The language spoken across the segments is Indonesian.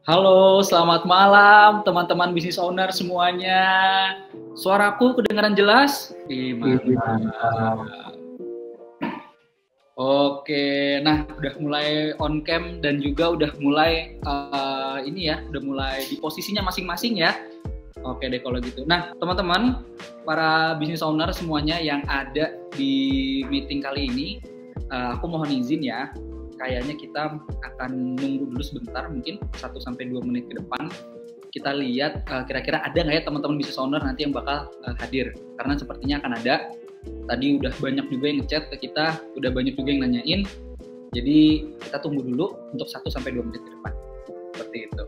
Halo, selamat malam teman-teman business owner semuanya. Suaraku kedengaran jelas? Mantap. Oke, nah udah mulai on cam dan juga udah mulai udah mulai di posisinya masing-masing ya. Oke deh kalau gitu. Nah teman-teman, para business owner semuanya yang ada di meeting kali ini, aku mohon izin ya. Kayaknya kita akan nunggu dulu sebentar, mungkin 1-2 menit ke depan. Kita lihat kira-kira ada nggak ya teman-teman business owner nanti yang bakal hadir. Karena sepertinya akan ada. Tadi udah banyak juga yang ngechat ke kita, udah banyak juga yang nanyain. Jadi kita tunggu dulu untuk 1-2 menit ke depan. Seperti itu.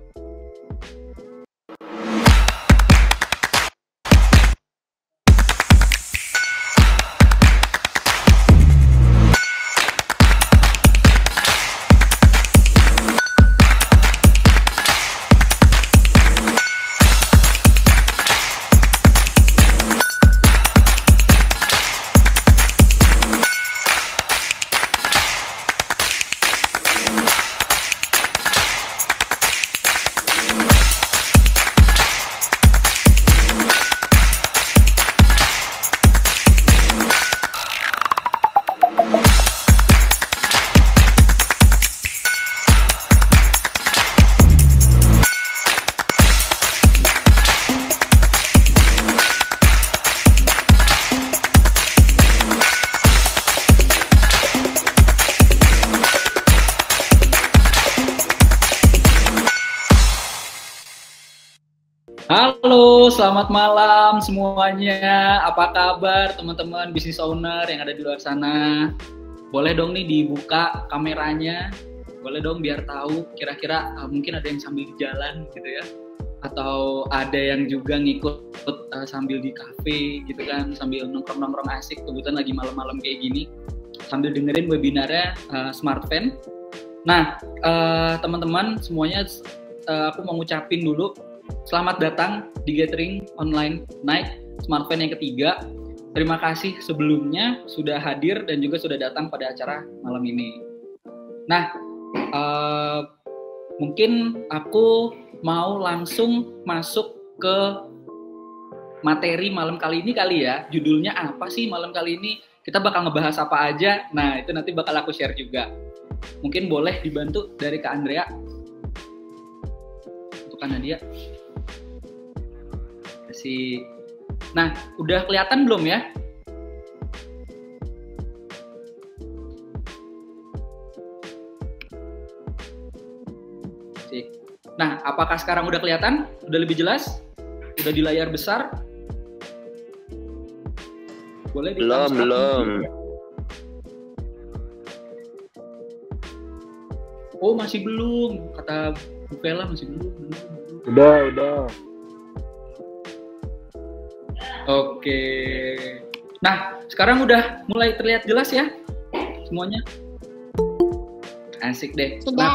Halo, selamat malam semuanya. Apa kabar teman-teman business owner yang ada di luar sana? Boleh dong nih dibuka kameranya. Boleh dong biar tahu kira-kira mungkin ada yang sambil di jalan gitu ya. Atau ada yang juga ngikut sambil di cafe gitu kan, sambil nongkrong-nongkrong asik, kebetulan lagi malam-malam kayak gini. Sambil dengerin webinarnya Smart Fan. Nah, teman-teman semuanya aku mau ngucapin dulu selamat datang di Gathering Online Night Smart Fan yang ketiga. Terima kasih sebelumnya sudah hadir dan juga sudah datang pada acara malam ini. Nah, mungkin aku mau langsung masuk ke materi malam kali ini kali ya. Judulnya apa sih malam kali ini? Kita bakal ngebahas apa aja? Nah, itu nanti bakal aku share juga. Mungkin boleh dibantu dari Kak Andrea. Untuk Kak Nadia. Nah, udah kelihatan belum ya? Nah, apakah sekarang udah kelihatan? Udah lebih jelas? Udah di layar besar? Boleh di belum. Oh, masih belum. Kata Bu Vela masih belum. Udah. Oke. Nah, sekarang udah mulai terlihat jelas ya semuanya? Asik deh. Sudah.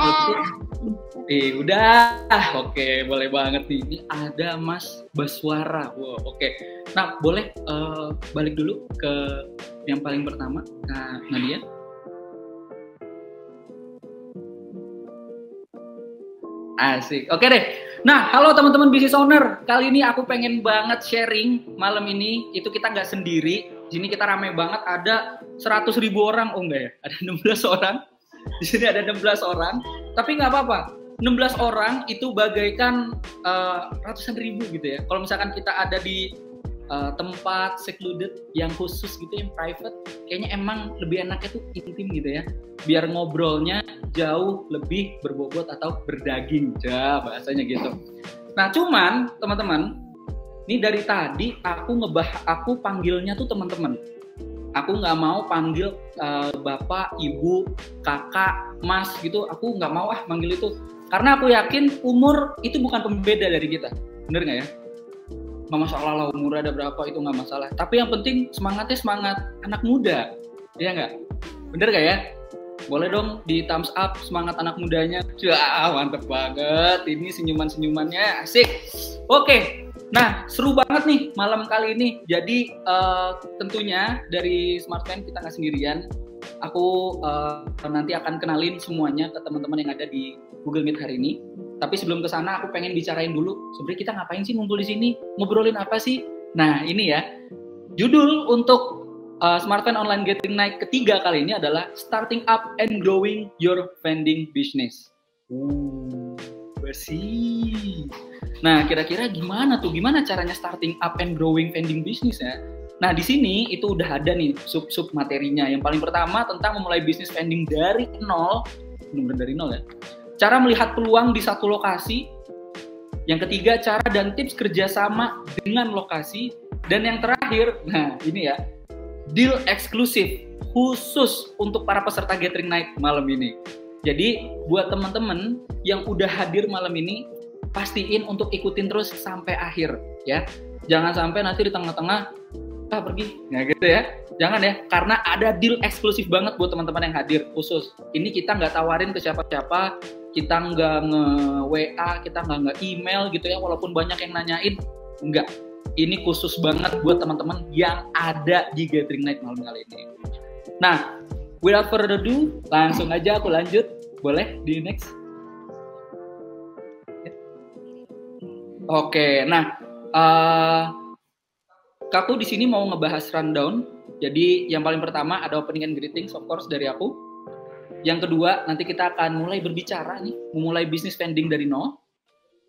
Udah. Oke, boleh banget nih. Ini ada Mas Baswara. Wow, oke. Nah, boleh balik dulu ke yang paling pertama. Nah, Nadia. Asik. Oke deh. Nah, halo teman-teman business owner. Kali ini aku pengen banget sharing malam ini. Itu kita nggak sendiri. Di sini kita rame banget. Ada 100.000 orang. Oh enggak ya? Ada 16 orang. Di sini ada 16 orang. Tapi nggak apa-apa. 16 orang itu bagaikan ratusan ribu gitu ya. Kalau misalkan kita ada di tempat secluded yang khusus gitu, yang private, kayaknya emang lebih enaknya tuh intim gitu ya. Biar ngobrolnya jauh lebih berbobot atau berdaging, bahasanya gitu. Nah, cuman teman-teman, ini dari tadi aku panggilnya tuh teman-teman. Aku nggak mau panggil bapak, ibu, kakak, mas gitu. Aku nggak mau manggil itu. Karena aku yakin umur itu bukan pembeda dari kita. Bener nggak ya? Nggak masalah lah umur ada berapa, itu nggak masalah. Tapi yang penting semangatnya semangat anak muda. Iya nggak? Bener nggak ya? Boleh dong di thumbs up semangat anak mudanya. Mantep banget. Ini senyuman-senyumannya asik. Oke. Nah, seru banget nih malam kali ini. Jadi tentunya dari Smart Fan kita nggak sendirian. Aku nanti akan kenalin semuanya ke teman-teman yang ada di Google Meet hari ini. Tapi sebelum ke sana aku pengen bicarain dulu, sebenarnya kita ngapain sih ngumpul di sini? Ngobrolin apa sih? Nah, ini ya. Judul untuk Smartfan Online Gathering Night ketiga kali ini adalah Starting Up and Growing Your Vending Business. Bersih. Nah, kira-kira gimana tuh? Gimana caranya starting up and growing vending business ya? Nah, di sini itu udah ada nih sub-sub materinya. Yang paling pertama tentang memulai bisnis vending dari nol. Benar dari nol ya. Cara melihat peluang di satu lokasi. Yang ketiga, cara dan tips kerjasama dengan lokasi. Dan yang terakhir, nah ini ya, deal eksklusif khusus untuk para peserta Gathering Night malam ini. Jadi buat teman-teman yang udah hadir malam ini, pastiin untuk ikutin terus sampai akhir ya. Jangan sampai nanti di tengah-tengah pergi, ya gitu ya. Jangan ya, karena ada deal eksklusif banget buat teman-teman yang hadir khusus. Ini kita nggak tawarin ke siapa-siapa, kita nggak nge-WA, kita nggak nge-email gitu ya, walaupun banyak yang nanyain, enggak. Ini khusus banget buat teman-teman yang ada di Gathering Night malam kali ini. Nah, without further ado, langsung aja aku lanjut. Boleh di next? Oke, nah, aku di sini mau ngebahas rundown. Jadi yang paling pertama ada opening and greetings, of course, dari aku. Yang kedua, nanti kita akan mulai berbicara nih, memulai bisnis vending dari nol.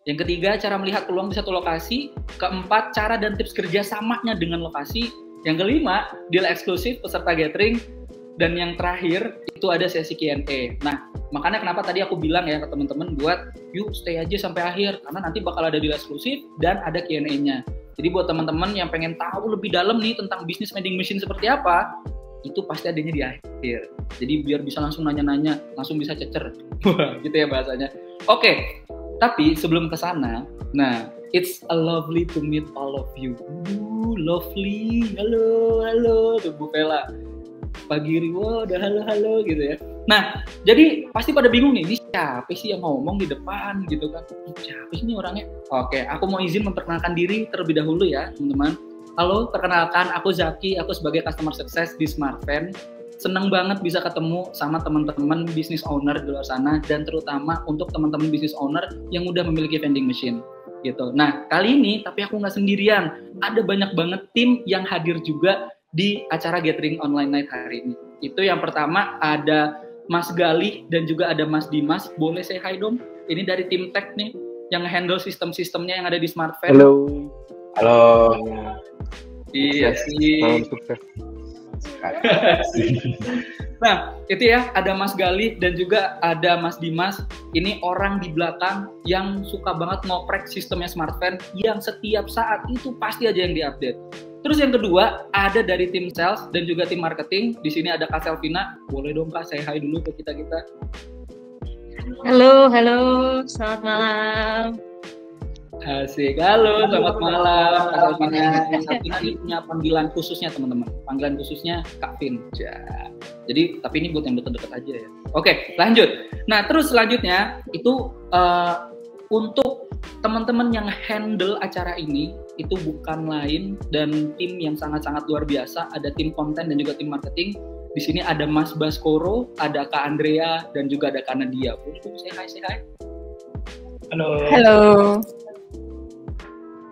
Yang ketiga, cara melihat peluang di satu lokasi. Keempat, cara dan tips kerjasamanya dengan lokasi. Yang kelima, deal eksklusif peserta gathering. Dan yang terakhir, itu ada sesi Q&A. Nah, makanya kenapa tadi aku bilang ya ke teman-teman buat yuk stay aja sampai akhir. Karena nanti bakal ada deal eksklusif dan ada Q&A-nya. Jadi buat teman-teman yang pengen tahu lebih dalam nih tentang bisnis vending machine seperti apa, itu pasti adanya di akhir. Jadi biar bisa langsung nanya-nanya, langsung bisa cecer. Gitu ya bahasanya. Oke, tapi sebelum ke sana, nah, it's a lovely to meet all of you. Lovely. Halo, tuh Bu Vela. Pagi Riwo, udah halo gitu ya. Nah, jadi pasti pada bingung nih, ini siapa sih yang ngomong di depan gitu kan? Siapa sih ini orangnya? Oke, aku mau izin memperkenalkan diri terlebih dahulu ya, teman-teman. Halo, perkenalkan, aku Zaki, aku sebagai customer success di Smartfan. Seneng banget bisa ketemu sama teman-teman business owner di luar sana, dan terutama untuk teman-teman business owner yang udah memiliki vending machine. Gitu. Nah, kali ini, tapi aku nggak sendirian. Ada banyak banget tim yang hadir juga di acara Gathering Online Night hari ini. Itu yang pertama ada Mas Galih dan juga ada Mas Dimas. Boleh say hi dong? Ini dari tim tech nih yang handle sistem-sistemnya yang ada di Smartfan. Halo. Iya sih. Salam sukses. Nah, itu ya, ada Mas Galih dan juga ada Mas Dimas. Ini orang di belakang yang suka banget ngoprek sistemnya Smartfan yang setiap saat itu pasti aja yang diupdate. Terus yang kedua, ada dari tim sales dan juga tim marketing. Di sini ada Kak Selvina. Boleh dong Kak, say hi dulu ke kita-kita. Halo, selamat malam. Asik, halo, selamat malam Kak Selvina. Selvina ini punya panggilan khususnya teman-teman. Panggilan khususnya Kak Vin. Jadi, tapi ini buat yang deket-deket aja ya. Oke, lanjut. Nah, terus selanjutnya itu untuk teman-teman yang handle acara ini, itu bukan lain dan tim yang sangat-sangat luar biasa. Ada tim konten dan juga tim marketing. Di sini ada Mas Baskoro, ada Kak Andrea, dan juga ada Kak Nadia. Boleh say hi. Halo.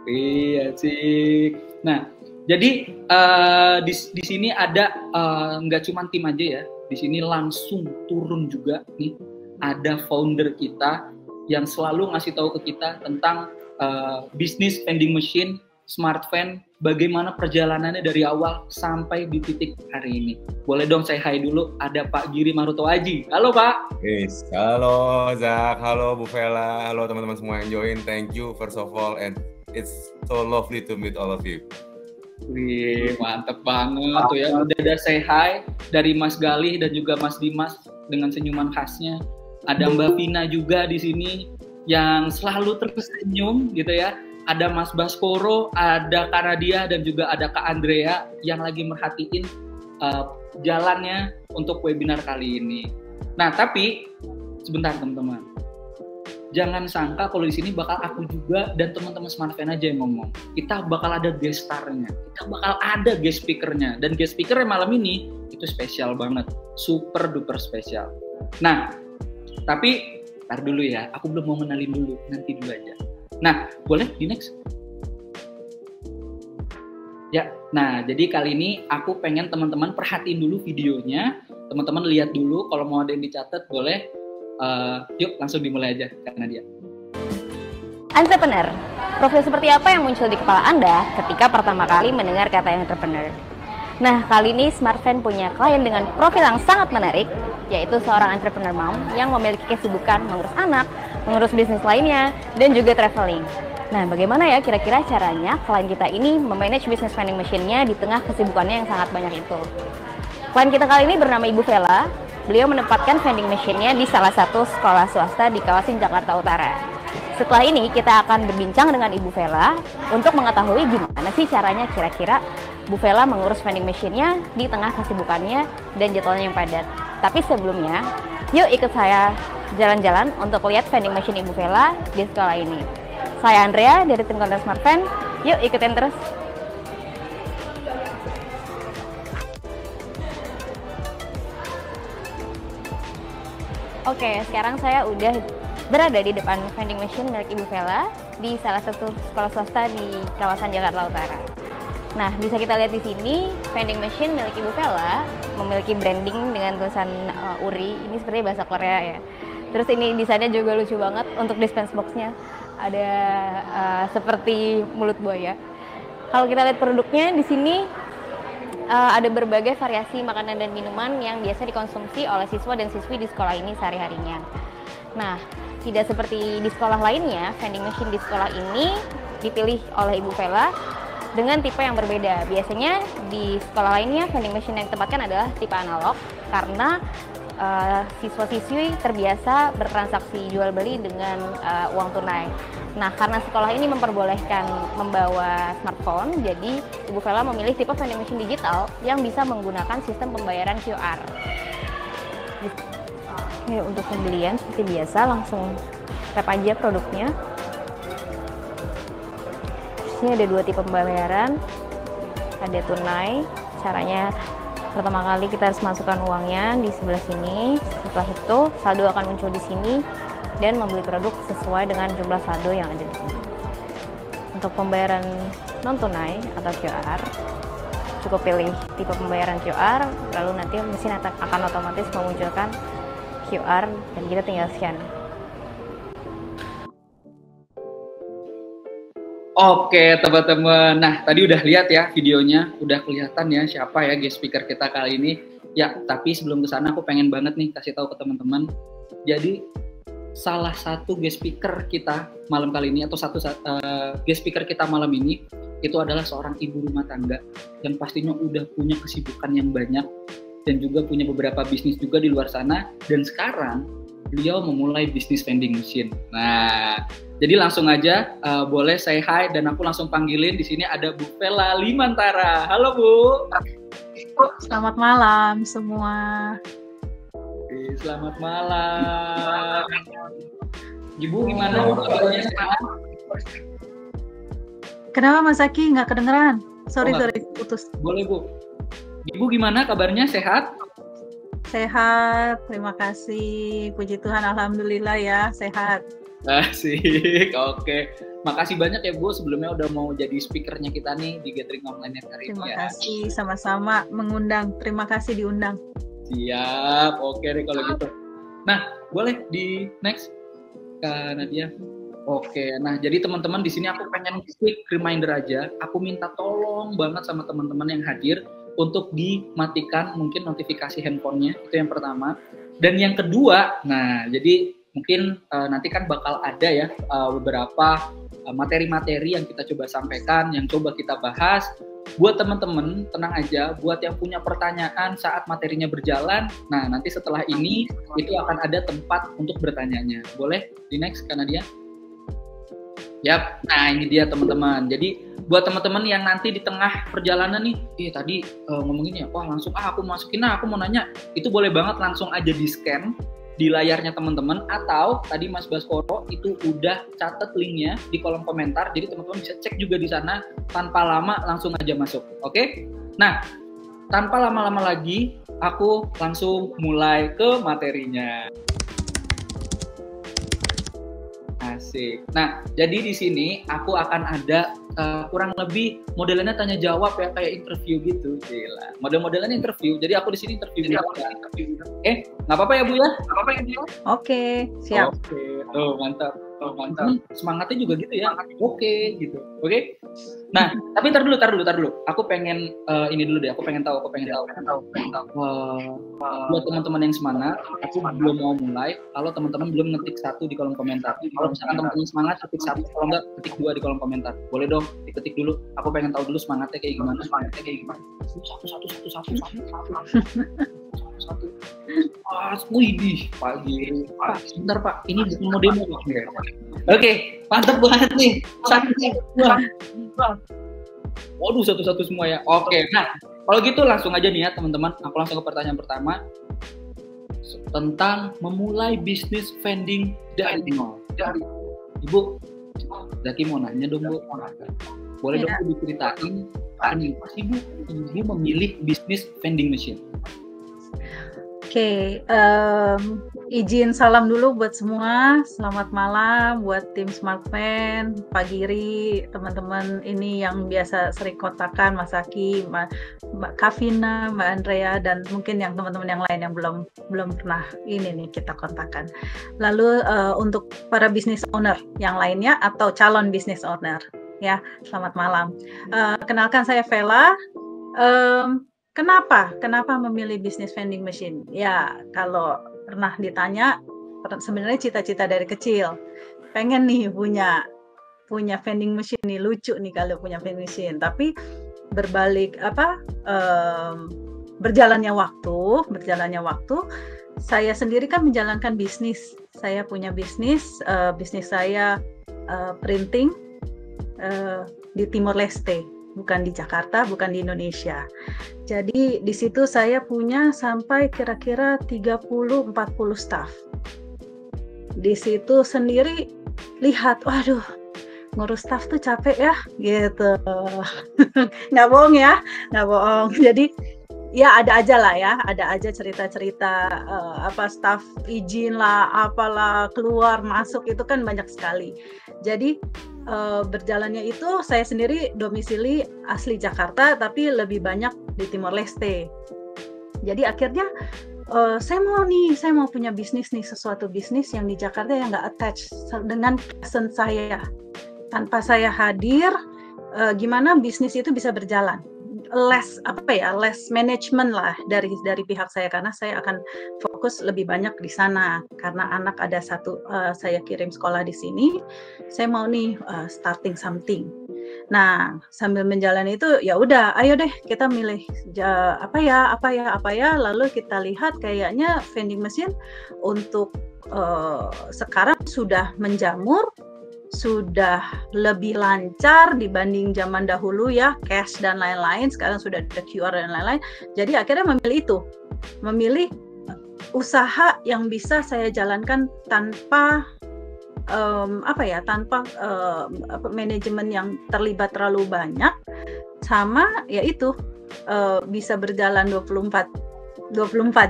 Iya sih. Nah, jadi di sini ada nggak cuma tim aja ya. Di sini langsung turun juga nih. Ada founder kita yang selalu ngasih tahu ke kita tentang bisnis vending machine, Smartfan, bagaimana perjalanannya dari awal sampai di titik hari ini. Boleh dong say hi dulu, ada Pak Giri Maruto Aji. Halo Pak. Yes. Halo Zak, halo Bu Vela, halo teman-teman semua yang join. Thank you first of all, and it's so lovely to meet all of you. Wih, mantep banget tuh ya. Udah ada say hi dari Mas Galih dan juga Mas Dimas dengan senyuman khasnya. Ada Mbak Vina juga di sini yang selalu tersenyum gitu ya. Ada Mas Baskoro, ada Kak Nadia, dan juga ada Kak Andrea yang lagi merhatiin jalannya untuk webinar kali ini. Nah, tapi sebentar teman-teman. Jangan sangka kalau di sini bakal aku juga dan teman-teman Smartfan aja yang ngomong. Kita bakal ada guest star-nya. Kita bakal ada guest speaker-nya. Dan guest speaker-nya malam ini itu spesial banget. Super duper spesial. Nah, tapi Ntar dulu ya, aku belum mau kenalin dulu, nanti dulu aja. Nah, boleh di next? Ya, nah jadi kali ini aku pengen teman-teman perhatiin dulu videonya, teman-teman lihat dulu, kalau mau ada yang dicatat boleh, yuk langsung dimulai aja karena dia. Entrepreneur, profil seperti apa yang muncul di kepala Anda ketika pertama kali mendengar kata entrepreneur? Nah, kali ini SmartFan punya klien dengan profil yang sangat menarik, yaitu seorang entrepreneur mom yang memiliki kesibukan mengurus anak, mengurus bisnis lainnya, dan juga traveling. Nah, bagaimana ya kira-kira caranya klien kita ini memanage bisnis vending machine-nya di tengah kesibukannya yang sangat banyak itu? Klien kita kali ini bernama Ibu Vela. Beliau menempatkan vending machine-nya di salah satu sekolah swasta di kawasan Jakarta Utara. Setelah ini kita akan berbincang dengan Ibu Vela untuk mengetahui gimana sih caranya kira-kira Bu Vela mengurus vending machine-nya di tengah kesibukannya dan jadwalnya yang padat. Tapi sebelumnya, yuk ikut saya jalan-jalan untuk lihat vending machine Ibu Vela di sekolah ini. Saya Andrea dari tim konten SmartFan. Yuk ikutin terus. Oke, sekarang saya udah berada di depan vending machine milik Ibu Vela di salah satu sekolah swasta di kawasan Jakarta Utara. Nah, bisa kita lihat di sini vending machine milik Ibu Vela memiliki branding dengan tulisan URI. Ini seperti bahasa Korea ya. Terus ini desainnya juga lucu banget untuk dispense box-nya. Ada seperti mulut buaya. Kalau kita lihat produknya di sini ada berbagai variasi makanan dan minuman yang biasa dikonsumsi oleh siswa dan siswi di sekolah ini sehari-harinya. Nah, tidak seperti di sekolah lainnya, vending machine di sekolah ini dipilih oleh Ibu Vela dengan tipe yang berbeda. Biasanya di sekolah lainnya vending machine yang ditempatkan adalah tipe analog karena siswa-siswi terbiasa bertransaksi jual beli dengan uang tunai. Nah, karena sekolah ini memperbolehkan membawa smartphone, jadi Ibu Vela memilih tipe vending machine digital yang bisa menggunakan sistem pembayaran QR. Oke, untuk pembelian seperti biasa langsung tap aja produknya. Ini ada dua tipe pembayaran, ada tunai. Caranya pertama kali kita harus masukkan uangnya di sebelah sini. Setelah itu saldo akan muncul di sini dan membeli produk sesuai dengan jumlah saldo yang ada di sini. Untuk pembayaran non tunai atau QR, cukup pilih tipe pembayaran QR, lalu nanti mesin akan otomatis memunculkan QR dan kita tinggal scan. Oke teman-teman, nah tadi udah lihat ya videonya, udah kelihatan ya siapa ya guest speaker kita kali ini. Ya, tapi sebelum kesana aku pengen banget nih kasih tahu ke teman-teman. Jadi salah satu guest speaker kita malam kali ini atau guest speaker kita malam ini itu adalah seorang ibu rumah tangga yang pastinya udah punya kesibukan yang banyak dan juga punya beberapa bisnis juga di luar sana, dan sekarang beliau memulai bisnis vending machine. Nah, jadi langsung aja boleh say hi dan aku langsung panggilin. Di sini ada Bu Vela Limantara. Halo Bu. Selamat malam semua. Selamat malam. Ibu gimana kabarnya sekarang? Kenapa Mas Aki nggak kedengeran? Sorry, putus. Boleh Bu. Ibu gimana kabarnya, sehat? Sehat, terima kasih. Puji Tuhan, alhamdulillah ya, sehat. Asik, oke. Makasih banyak ya Bu, sebelumnya udah mau jadi speakernya kita nih di Gathering Online hari ini. Terima kasih, sama-sama mengundang. Terima kasih diundang. Siap, oke deh kalau gitu. Nah, boleh di next, Kak Nadia. Oke, nah jadi teman-teman di sini aku pengen quick reminder aja. Aku minta tolong banget sama teman-teman yang hadir untuk dimatikan mungkin notifikasi handphonenya, itu yang pertama. Dan yang kedua, nah jadi mungkin nanti kan bakal ada ya beberapa materi-materi yang kita coba sampaikan, yang coba kita bahas. Buat teman-teman, tenang aja, buat yang punya pertanyaan saat materinya berjalan, nah nanti setelah ini itu akan ada tempat untuk bertanyanya. Boleh di next, Kak Nadia? Yap, nah ini dia teman-teman. Jadi buat teman-teman yang nanti di tengah perjalanan nih, tadi ngomongin ya, wah langsung aku masukin, aku mau nanya, itu boleh banget langsung aja di scan di layarnya teman-teman, atau tadi Mas Baskoro itu udah catat linknya di kolom komentar, jadi teman-teman bisa cek juga di sana tanpa lama, langsung aja masuk. Oke? Nah, tanpa lama-lama lagi, aku langsung mulai ke materinya. Asik. Nah, jadi di sini aku akan ada kurang lebih modelannya tanya jawab ya, kayak interview gitu. Gila. Model-modelannya interview. Jadi aku di sini interview. Nggak apa-apa ya Bu ya? Oke, siap. Oke. Tuh, mantap. Semangatnya juga gitu ya. Oke, gitu. Oke. Nah, tapi tar dulu. Aku pengen ini dulu deh. Aku pengen tahu. Buat teman-teman yang semangat, aku belum mau mulai. Kalau teman-teman belum ngetik 1 di kolom komentar. Kalau misalkan teman-teman semangat, ketik 1. Kalau enggak, ketik 2 di kolom komentar. Boleh dong, diketik dulu. Aku pengen tahu dulu semangatnya kayak gimana. Satu. Widih, pagi. Pak, sebentar Pak. Ini bukan mau demo Pak. Oke, mantap banget nih. Waduh, satu-satu semua ya. Oke, nah kalau gitu langsung aja nih ya teman-teman. Aku langsung ke pertanyaan pertama tentang memulai bisnis vending dari nol. Ibu, Zaki mau nanya dong Bu. Boleh dong Bu diceritain kenapa sih Bu Ibu memilih bisnis vending machine? Oke, izin salam dulu buat semua. Selamat malam buat tim Smartfan, Pak Giri, teman-teman ini yang biasa sering kontakan, Mas Aki, Mbak Kavina, Mbak Andrea, dan mungkin yang teman-teman yang lain yang belum pernah ini nih kita kontakan. Lalu untuk para business owner yang lainnya atau calon business owner, ya selamat malam. Kenalkan saya Vela. Kenapa memilih bisnis vending machine? Ya, kalau pernah ditanya, sebenarnya cita-cita dari kecil, pengen nih punya vending machine nih, lucu nih kalau punya vending machine. Tapi berjalannya waktu, saya sendiri kan menjalankan bisnis. Saya punya bisnis saya printing di Timor Leste. Bukan di Jakarta, bukan di Indonesia. Jadi di situ saya punya sampai kira-kira 30-40 staff. Di situ sendiri lihat, waduh, ngurus staff tuh capek ya, gitu. Nggak bohong. Jadi ya ada aja cerita-cerita staff izin lah, apalah, keluar masuk itu kan banyak sekali. Jadi berjalannya itu saya sendiri domisili asli Jakarta tapi lebih banyak di Timor Leste. Jadi akhirnya saya mau punya bisnis nih, sesuatu bisnis yang di Jakarta yang nggak attach dengan presence saya. Tanpa saya hadir, gimana bisnis itu bisa berjalan? Less management lah dari pihak saya, karena saya akan fokus lebih banyak di sana karena anak ada satu saya kirim sekolah di sini. Saya mau nih starting something. Nah, sambil menjalani itu ya udah, ayo deh kita milih apa ya, lalu kita lihat kayaknya vending machine untuk sekarang sudah menjamur, sudah lebih lancar dibanding zaman dahulu ya, cash dan lain-lain. Sekarang sudah ada QR dan lain-lain. Jadi akhirnya memilih usaha yang bisa saya jalankan tanpa manajemen yang terlibat terlalu banyak, sama yaitu bisa berjalan 24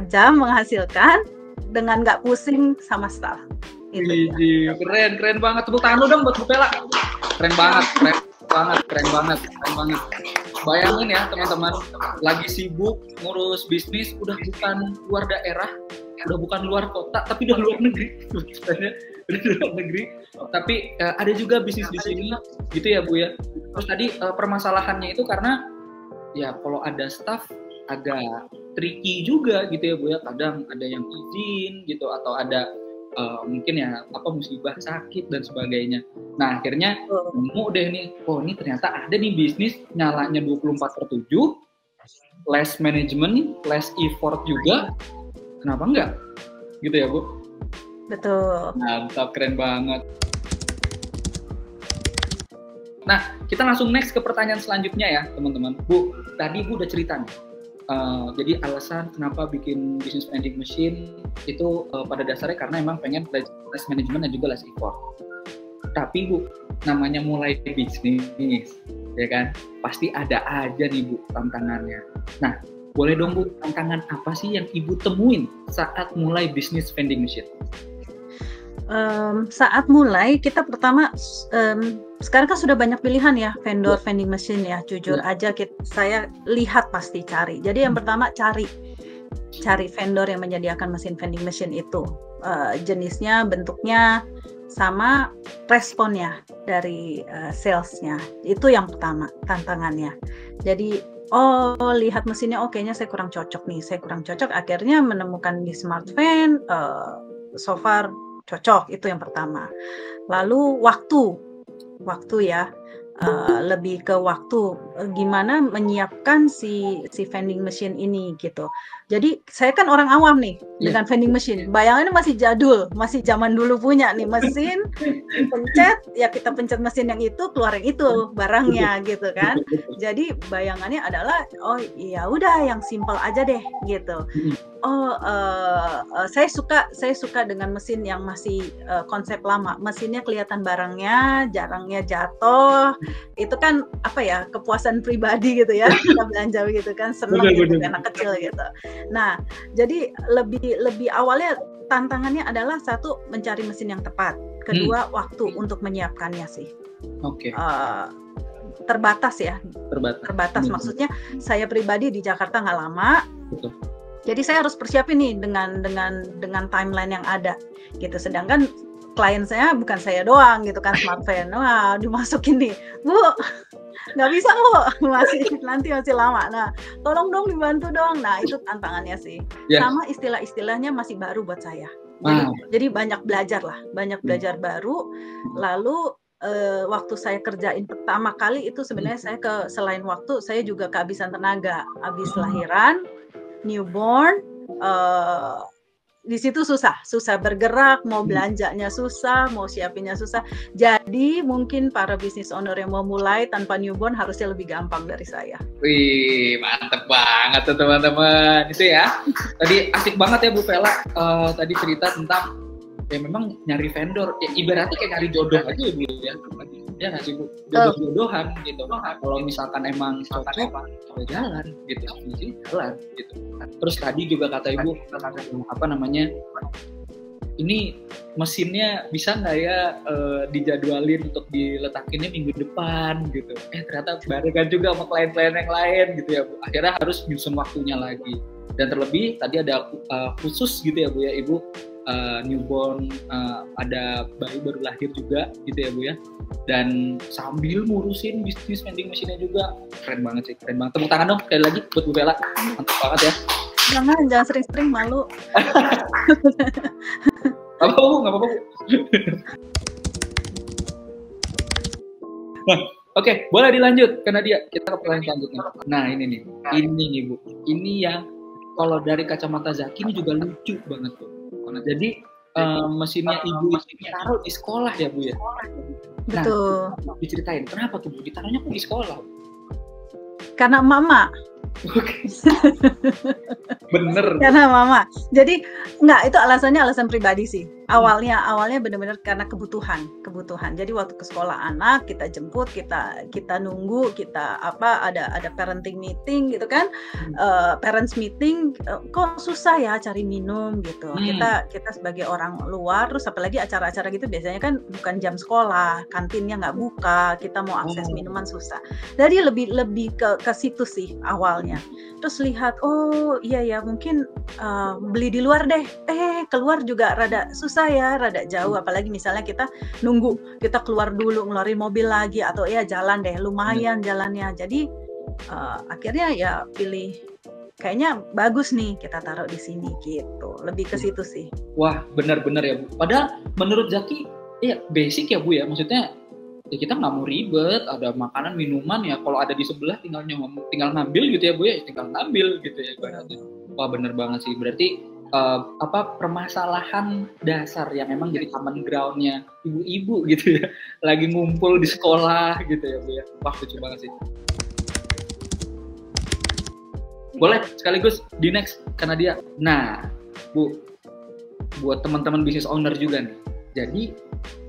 jam menghasilkan dengan nggak pusing sama staff. Keren banget. Tepuk tangan dong buat Bu Vela. Keren banget. Bayangin ya teman-teman, lagi sibuk ngurus bisnis, udah bukan luar daerah, udah bukan luar kota, tapi udah luar negeri. Tapi ada juga bisnis di sini, gitu ya Bu ya. Terus tadi permasalahannya itu karena ya kalau ada staff agak tricky juga gitu ya Bu ya. Kadang ada yang izin gitu, atau ada mungkin ya musibah, sakit dan sebagainya. Nah akhirnya nemu deh nih, ini ternyata ada nih bisnis nyalanya 24/7, less management, less effort juga, kenapa enggak? Gitu ya Bu? Betul. Mantap, keren banget. Nah kita langsung next ke pertanyaan selanjutnya ya teman-teman. Bu, tadi Bu udah cerita nih. Jadi alasan kenapa bikin bisnis vending machine itu pada dasarnya karena emang pengen less management dan juga less effort. Tapi Bu, namanya mulai bisnis, ya kan? Pasti ada aja nih Bu tantangannya. Nah, boleh dong Bu, tantangan apa sih yang Ibu temuin saat mulai bisnis vending machine? Saat mulai kita pertama sekarang kan sudah banyak pilihan ya vendor vending machine ya. Jujur aja saya lihat pasti cari. Jadi yang pertama cari vendor yang menyediakan mesin vending machine itu, jenisnya, bentuknya, sama responnya dari salesnya. Itu yang pertama tantangannya. Jadi lihat mesinnya, kayaknya saya kurang cocok nih, akhirnya menemukan di Smart Fan, so far cocok, itu yang pertama. Lalu waktu ya, lebih ke waktu, gimana menyiapkan si vending machine ini gitu. Jadi saya kan orang awam nih dengan vending machine. Bayangannya masih jadul, masih zaman dulu punya nih mesin, pencet ya, kita pencet mesin yang itu, keluar yang itu barangnya gitu kan. Jadi bayangannya adalah ya udah yang simple aja deh gitu. Saya suka dengan mesin yang masih konsep lama. Mesinnya kelihatan barangnya, jarangnya jatuh. Itu kan apa ya, kepuasan pribadi gitu ya. Kita belanja gitu kan, seneng gitu, anak kecil gitu. Nah, jadi lebih awalnya tantangannya adalah satu, mencari mesin yang tepat. Kedua, waktu untuk menyiapkannya sih. Oke. Terbatas ya. Terbatas. Maksudnya saya pribadi di Jakarta nggak lama. Betul. Jadi saya harus persiapin nih dengan timeline yang ada gitu. Sedangkan klien saya bukan saya doang gitu kan, Smart Fan. Wah, dimasukin nih, Bu, nggak bisa Bu, masih lama. Nah, tolong dong dibantu dong. Nah, itu tantangannya sih. Sama istilah-istilahnya masih baru buat saya. Jadi banyak belajar baru. Lalu waktu saya kerjain pertama kali itu sebenarnya saya selain waktu, saya juga kehabisan tenaga. Habis lahiran, newborn, di situ susah bergerak, mau belanjanya susah, mau siapinnya susah. Jadi mungkin para business owner yang mau mulai tanpa newborn harusnya lebih gampang dari saya. Wih, mantep banget tuh teman-teman. Itu ya, tadi asik banget ya Bu Vela, tadi cerita tentang ya memang nyari vendor, ya ibaratnya kayak nyari jodoh aja ya Bu ya. Ya nggak sih Bu, jodoh-jodohan gitu. Kalau misalkan emang cocok, ya jalan gitu, jalan gitu. Terus tadi juga kata Ibu, apa namanya, ini mesinnya bisa nggak ya dijadwalin untuk diletakinnya minggu depan gitu. Ternyata barengan juga sama klien-klien yang lain gitu ya Bu. Akhirnya harus nyusun waktunya lagi. Dan terlebih tadi ada khusus gitu ya Bu ya, Ibu newborn, ada bayi baru lahir juga gitu ya Bu ya. Dan sambil ngurusin bisnis vending machine-nya juga. Keren banget sih, keren banget. Tepuk tangan dong sekali lagi buat Bu Vela. Mantap banget ya. Jangan sering-sering, malu. Nggak apa-apa Bu. Nah, oke, boleh dilanjut karena kita ke pertanyaan selanjutnya. Nah, ini nih Bu. Ini yang kalau dari kacamata Zaki ini juga lucu banget tuh. Jadi mesinnya Ibu taruh di sekolah ya Bu ya. Nah, betul. Diceritain kenapa tuh Bu ditaruhnya kok di sekolah? Karena mama. Bener. Karena mama. Jadi itu alasan pribadi sih. Awalnya benar-benar karena kebutuhan. Jadi waktu ke sekolah anak, kita jemput, kita nunggu, kita ada parenting meeting gitu kan. Parents meeting, kok susah ya cari minum gitu. Kita sebagai orang luar, terus apalagi acara-acara gitu biasanya kan bukan jam sekolah, kantinnya nggak buka, kita mau akses minuman susah. Jadi lebih ke situ sih awalnya. Terus lihat, iya ya mungkin beli di luar deh. Keluar juga rada susah ya, rada jauh. Apalagi misalnya kita nunggu, kita keluar dulu, ngeluarin mobil lagi, atau ya jalan deh, lumayan jalannya. Jadi akhirnya ya pilih, kayaknya bagus nih kita taruh di sini gitu. Lebih ke situ sih. Wah, benar-benar ya Bu. Padahal menurut Zaki, ya basic ya Bu ya. Maksudnya ya kita nggak mau ribet, ada makanan, minuman ya kalau ada di sebelah tinggal ngambil gitu ya Bu ya, tinggal ngambil gitu ya ibaratnya. Wah bener banget sih, berarti permasalahan dasar yang emang jadi common ground-nya ibu-ibu gitu ya, lagi ngumpul di sekolah gitu ya Bu ya. Wah lucu banget sih. Boleh sekaligus di next karena dia. Nah Bu, buat teman-teman business owner juga nih, jadi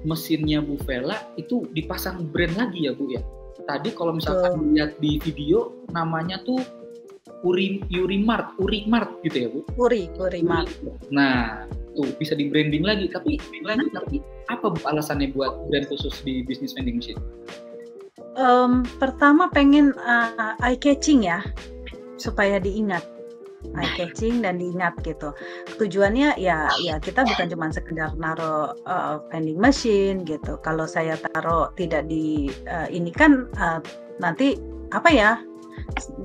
mesinnya Bu Vela itu dipasang brand lagi ya Bu ya. Tadi kalau misalkan lihat di video namanya tuh Urimart gitu ya Bu. Urimart. Nah, itu bisa di branding lagi, tapi apa Bu alasannya buat brand khusus di bisnis vending machine? Pertama pengen eye catching ya, supaya diingat, eye catching dan diingat gitu. Tujuannya ya kita bukan cuma sekedar naruh vending machine gitu. Kalau saya taruh tidak di ini kan nanti apa ya?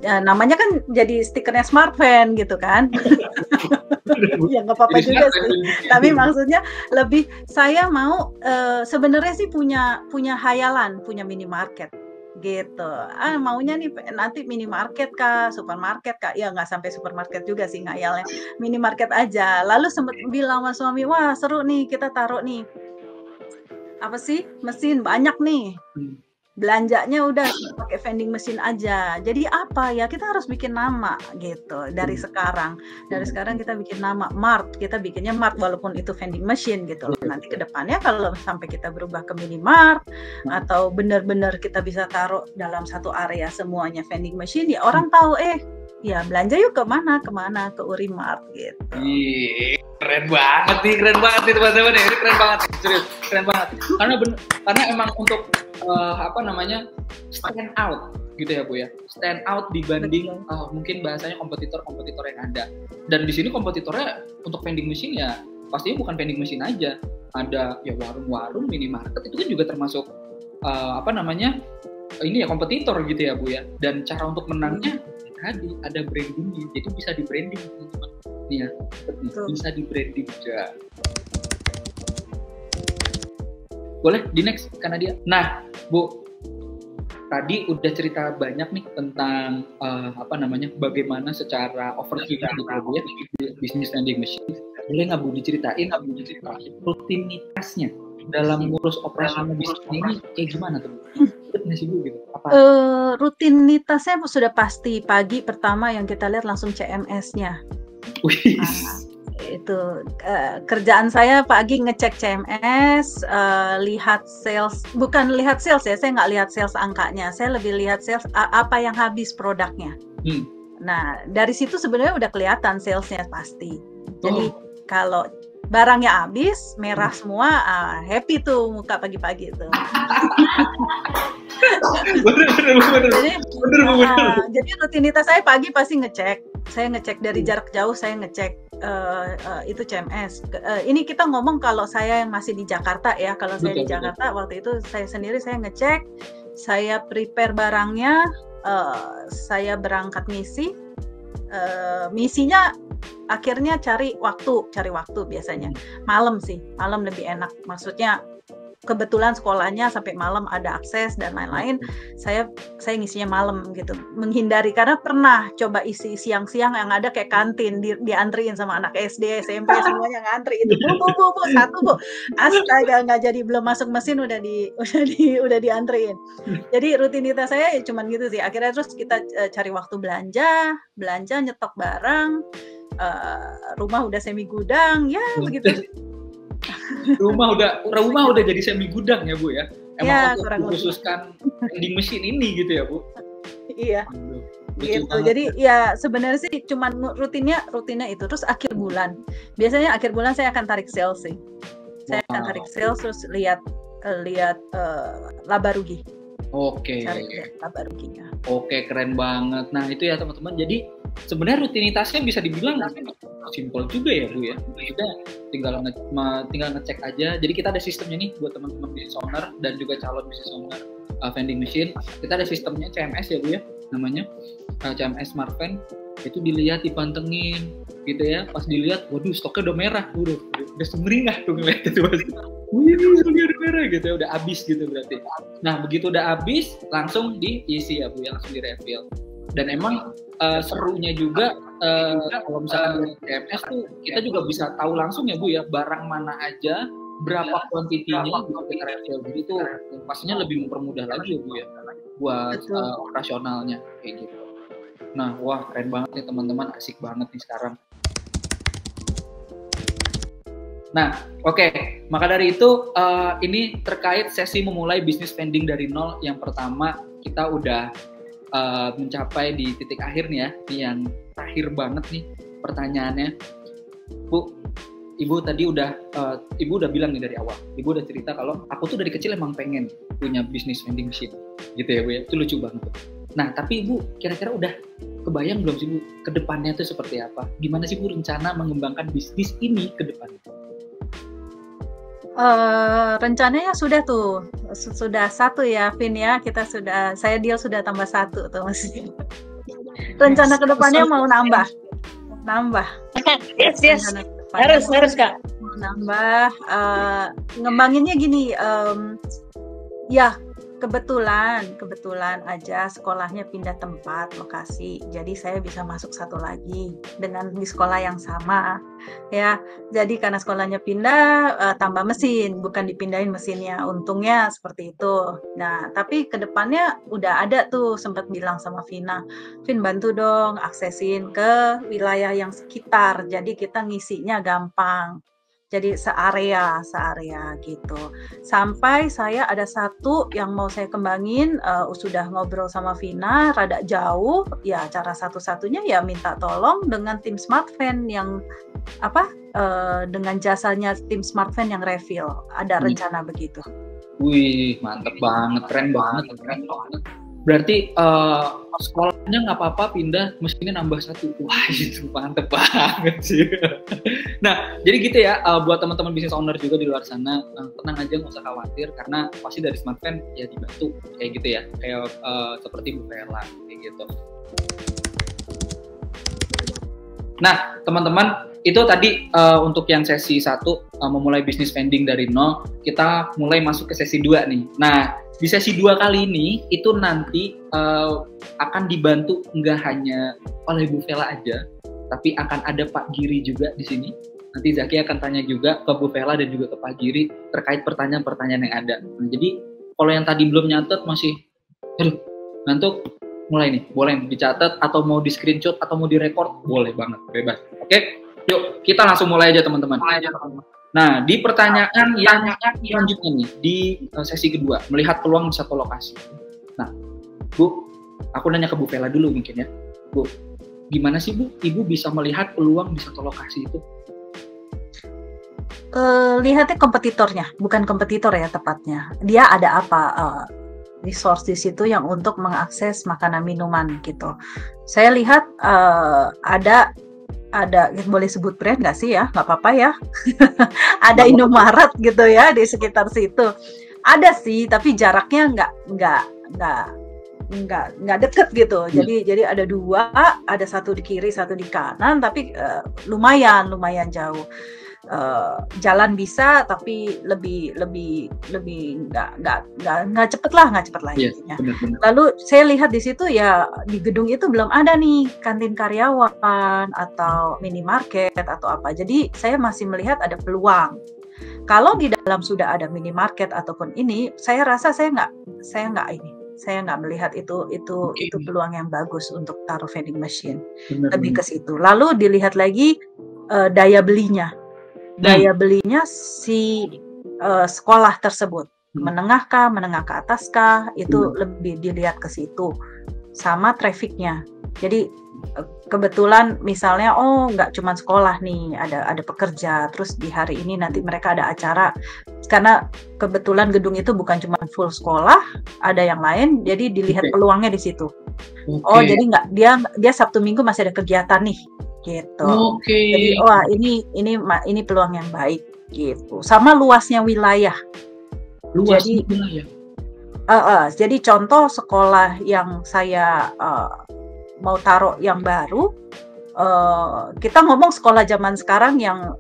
Namanya kan jadi stikernya Smart Van gitu kan. Ya nggak apa-apa juga sih. Tapi maksudnya lebih saya mau sebenarnya sih punya hayalan, punya minimarket gitu. Maunya nih nanti minimarket kah, supermarket kah? Ya nggak sampai supermarket juga sih ngayalnya. Minimarket aja. Lalu sempat bilang sama suami, wah seru nih kita taruh nih apa sih mesin banyak nih. Belanjanya udah pakai vending machine aja. Jadi apa ya, kita harus bikin nama gitu dari sekarang. Dari sekarang kita bikin nama Mart, kita bikinnya Mart walaupun itu vending machine gitu loh. Nanti ke depannya kalau sampai kita berubah ke Minimart atau benar-benar kita bisa taruh dalam satu area semuanya vending machine, ya orang tahu ya belanja yuk ke mana ke Urimart gitu. Keren banget nih teman-teman ya. Ini keren banget, serius, keren banget. Karena emang untuk stand out gitu ya Bu ya. Stand out dibanding mungkin bahasanya kompetitor yang ada. Dan di sini kompetitornya untuk vending machine ya pastinya bukan vending machine aja. Ada ya warung-warung, minimarket itu kan juga termasuk ini ya kompetitor gitu ya Bu ya. Dan cara untuk menangnya tadi ada brandingnya. Jadi bisa di branding teman-teman. Nih ya, bisa di branding juga. Boleh di next karena dia. Nah, Bu, tadi udah cerita banyak nih tentang bagaimana secara overview gitu ya bisnis vending machine. Boleh nggak Bu diceritain rutinitasnya dalam ngurus operasional bisnis ini kayak gimana tuh? Nggak sih Bu gitu? Rutinitasnya sudah pasti pagi pertama yang kita lihat langsung CMS-nya. Itu kerjaan saya pagi ngecek CMS, lihat sales, bukan lihat sales ya, saya nggak lihat sales angkanya, saya lebih lihat sales apa yang habis produknya. Nah dari situ sebenarnya udah kelihatan salesnya pasti. Jadi kalau barangnya habis, merah semua, happy tuh muka pagi-pagi tuh. Jadi rutinitas saya pagi pasti ngecek. Saya ngecek dari jarak jauh, saya ngecek itu CMS. Ini kita ngomong kalau saya yang masih di Jakarta ya. Kalau saya di Jakarta waktu itu saya sendiri saya ngecek, saya prepare barangnya, saya berangkat misi. Misinya akhirnya cari waktu biasanya. Malam lebih enak. Maksudnya kebetulan sekolahnya sampai malam ada akses dan lain-lain, saya ngisinya malam gitu, menghindari karena pernah coba isi siang-siang yang ada kayak kantin diantriin sama anak SD, SMP semuanya ngantri itu bu satu bu, astaga nggak jadi belum masuk mesin udah diantriin. Jadi rutinitas saya ya cuman gitu sih. Akhirnya terus kita cari waktu belanja nyetok barang, rumah udah semi gudang ya begitu. rumah udah jadi semi gudang ya Bu ya. Emang ya, khususkan vending machine ini gitu ya Bu. Iya. Gitu. Jadi ya sebenarnya sih cuman rutinnya itu. Terus akhir bulan. Biasanya akhir bulan saya akan tarik sales sih. Saya akan tarik sales terus lihat laba rugi. Oke. Cari laba ruginya. Oke, keren banget. Nah, itu ya teman-teman. Jadi sebenarnya rutinitasnya bisa dibilang simpel juga ya Bu ya. Kita tinggal ngecek aja. Jadi kita ada sistemnya nih buat teman-teman business owner dan juga calon business owner vending machine. Kita ada sistemnya CMS ya Bu ya, namanya CMS Smart Van. Itu dilihat, dipantengin gitu ya. Pas dilihat, waduh stoknya udah merah, udah semeringah tuh ngeliat itu Mas. Wih, stoknya udah merah gitu ya, udah habis gitu berarti. Nah, begitu udah habis, langsung diisi ya Bu ya, langsung di-refill. Dan emang serunya juga kalau misalkan di CMS tuh kita juga bisa tahu langsung ya Bu ya, barang mana aja, berapa kuantitinya bisa kita refill. Jadi itu pastinya lebih mempermudah lagi ya Bu ya buat operasionalnya kayak gitu. Nah, wah keren banget nih teman-teman, asik banget nih sekarang. Nah, oke. Maka dari itu ini terkait sesi memulai bisnis vending dari nol yang pertama kita udah mencapai di titik akhir nih ya, yang terakhir banget nih pertanyaannya, Bu. Ibu tadi udah Ibu udah bilang nih dari awal. Ibu udah cerita kalau aku tuh dari kecil emang pengen punya bisnis vending machine. Gitu ya, Bu ya. Itu lucu banget. Nah, tapi Ibu kira-kira udah kebayang belum sih Bu ke depannya tuh seperti apa? Gimana sih Bu rencana mengembangkan bisnis ini ke depannya? Rencananya sudah tuh, sudah satu ya, Vin ya. Saya deal sudah tambah satu tuh masih. Rencana kedepannya mau nambah. Yes. Harus Kak. Mau nambah. Ngembanginnya gini, ya kebetulan aja sekolahnya pindah tempat lokasi, jadi saya bisa masuk satu lagi dengan di sekolah yang sama ya. Jadi karena sekolahnya pindah, tambah mesin, bukan dipindahin mesinnya, untungnya seperti itu. Nah tapi kedepannya udah ada tuh, sempat bilang sama Vin, bantu dong aksesin ke wilayah yang sekitar, jadi kita ngisinya gampang. Jadi searea gitu. Sampai saya ada satu yang mau saya kembangin, sudah ngobrol sama Vina, rada jauh, ya cara satu-satunya ya minta tolong dengan tim SmartVan yang dengan jasanya tim SmartVan yang refill. Ada rencana begitu. Wih, mantep banget, keren banget. Berarti sekolahnya nggak apa-apa pindah, mesinnya nambah satu. Wah, itu mantep banget sih. Nah, jadi gitu ya, buat teman-teman business owner juga di luar sana, tenang aja, nggak usah khawatir, karena pasti dari SmartVan ya dibantu, kayak gitu ya, kayak seperti Bu Vela, kayak gitu. Nah, teman-teman, itu tadi untuk yang sesi 1, memulai bisnis vending dari nol. Kita mulai masuk ke sesi 2 nih. Nah, di sesi 2 kali ini, itu nanti akan dibantu nggak hanya oleh Bu Vela aja, tapi akan ada Pak Giri juga di sini. Nanti Zaki akan tanya juga ke Bu Vela dan juga ke Pak Giri terkait pertanyaan-pertanyaan yang ada. Nah, jadi kalau yang tadi belum nyatet masih, ngantuk, mulai nih, boleh dicatat atau mau di screenshot atau mau direkord, boleh banget, bebas. Oke, yuk kita langsung mulai aja teman-teman. Nah, di pertanyaan yang selanjutnya nih, di sesi kedua, melihat peluang di satu lokasi. Nah, Bu, aku nanya ke Bu Vela dulu mungkin ya. Bu, gimana sih Bu, Ibu bisa melihat peluang di satu lokasi itu? Lihatnya kompetitornya, bukan kompetitor ya tepatnya. Dia ada apa resource di situ yang untuk mengakses makanan minuman gitu. Saya lihat ada boleh sebut brand nggak sih ya? Nggak apa-apa ya. Ada Indomaret gitu ya di sekitar situ. Ada sih, tapi jaraknya nggak deket gitu. Jadi ada dua, ada satu di kiri, satu di kanan, tapi lumayan jauh. Jalan bisa, tapi lebih nggak cepet lah intinya. Bener. Lalu saya lihat di situ ya, di gedung itu belum ada nih kantin karyawan atau minimarket atau apa. Jadi saya masih melihat ada peluang. Kalau di dalam sudah ada minimarket ataupun ini, saya rasa saya nggak melihat itu peluang yang bagus untuk taruh vending machine. Lebih ke situ. Lalu dilihat lagi daya belinya si sekolah tersebut, menengah ke atas kah, itu lebih dilihat ke situ, sama trafficnya. Jadi kebetulan misalnya nggak cuma sekolah nih, ada pekerja, terus di hari ini nanti mereka ada acara, karena kebetulan gedung itu bukan cuma full sekolah, ada yang lain, jadi dilihat peluangnya di situ. Jadi nggak, dia Sabtu Minggu masih ada kegiatan nih gitu. Jadi ini peluang yang baik gitu. Sama luasnya wilayah. Jadi contoh sekolah yang saya mau taruh yang baru, kita ngomong sekolah zaman sekarang yang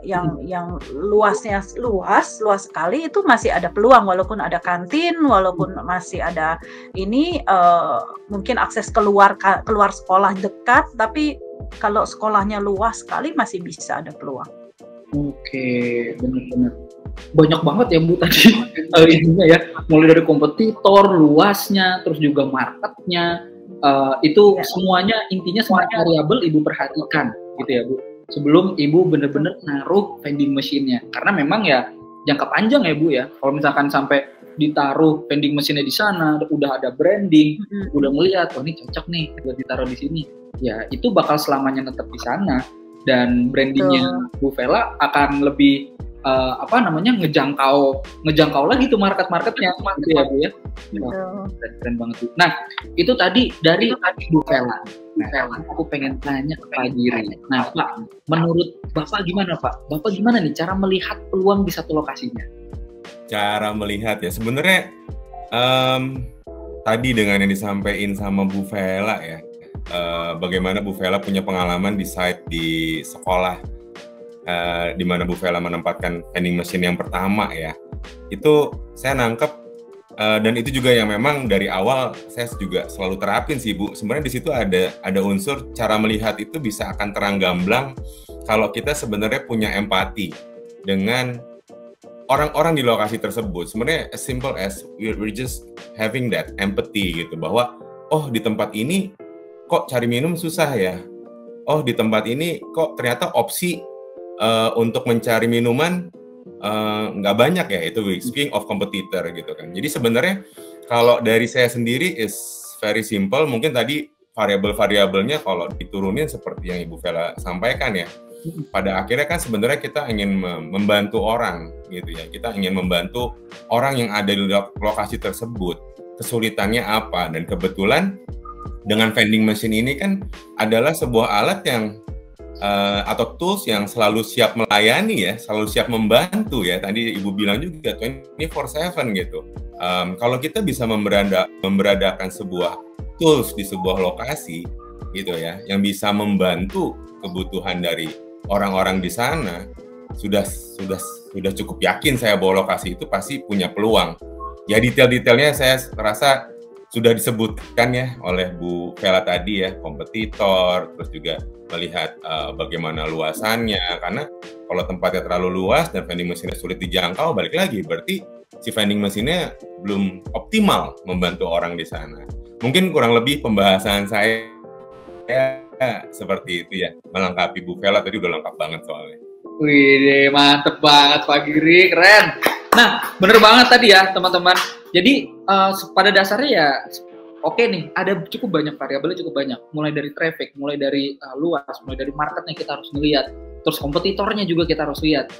luasnya luas sekali, itu masih ada peluang, walaupun ada kantin, walaupun masih ada ini mungkin akses keluar sekolah dekat, tapi kalau sekolahnya luas sekali masih bisa ada peluang. Oke, benar-benar. Banyak banget ya Bu tadi ininya ya, mulai dari kompetitor, luasnya, terus juga marketnya, itu semuanya, intinya semua variabel Ibu perhatikan gitu ya Bu, sebelum Ibu benar-benar naruh vending machine-nya. Karena memang ya jangka panjang ya Bu ya, kalau misalkan sampai ditaruh vending machine-nya di sana, udah ada branding, udah ngelihat, ini cocok nih buat ditaruh di sini, ya itu bakal selamanya tetap di sana. dan brandingnya Bu Vela akan lebih ngejangkau lagi tuh market-marketnya gitu ya Bu ya. Wah, keren banget Bu. Nah itu tadi dari Bu Vela. Nah, aku pengen tanya ke Pak Giri. Nah Pak, menurut Bapak gimana Pak? Bapak gimana nih cara melihat peluang di satu lokasinya? Cara melihat ya sebenarnya tadi dengan yang disampaikan sama Bu Vela ya, bagaimana Bu Vela punya pengalaman di site di sekolah. Di mana Bu Vela menempatkan vending machine yang pertama ya, itu saya nangkep dan itu juga yang memang dari awal saya juga selalu terapin sih Bu. Sebenarnya di situ ada unsur cara melihat itu bisa akan terang gamblang kalau kita sebenarnya punya empati dengan orang-orang di lokasi tersebut. Sebenarnya as simple as we're just having that empathy gitu, bahwa oh di tempat ini kok cari minum susah ya, oh di tempat ini kok ternyata opsi untuk mencari minuman nggak banyak ya, itu speaking of competitor gitu kan. Jadi sebenarnya kalau dari saya sendiri is very simple, mungkin tadi variabel-variabelnya kalau diturunin seperti yang Ibu Vela sampaikan ya, pada akhirnya kan sebenarnya kita ingin membantu orang gitu ya, kita ingin membantu orang yang ada di lokasi tersebut, kesulitannya apa, dan kebetulan dengan vending machine ini kan adalah sebuah alat yang atau tools yang selalu siap melayani ya, selalu siap membantu ya. Tadi Ibu bilang juga 24/7 gitu. Kalau kita bisa memberadakan sebuah tools di sebuah lokasi gitu ya, yang bisa membantu kebutuhan dari orang-orang di sana, sudah cukup yakin saya bahwa lokasi itu pasti punya peluang. Ya detail-detailnya saya rasa sudah disebutkan ya oleh Bu Vela tadi ya, kompetitor, terus juga melihat bagaimana luasannya, karena kalau tempatnya terlalu luas dan vending machine-nya sulit dijangkau, balik lagi berarti si vending machine-nya belum optimal membantu orang di sana. Mungkin kurang lebih pembahasan saya seperti itu ya, melengkapi Bu Vela tadi udah lengkap banget soalnya. Wih, mantep banget Pak Giri, keren. Nah, bener banget tadi ya teman-teman. Jadi pada dasarnya ya oke nih, ada cukup banyak variabelnya, cukup banyak. Mulai dari traffic, mulai dari luas, mulai dari marketnya kita harus melihat. Terus kompetitornya juga kita harus lihat.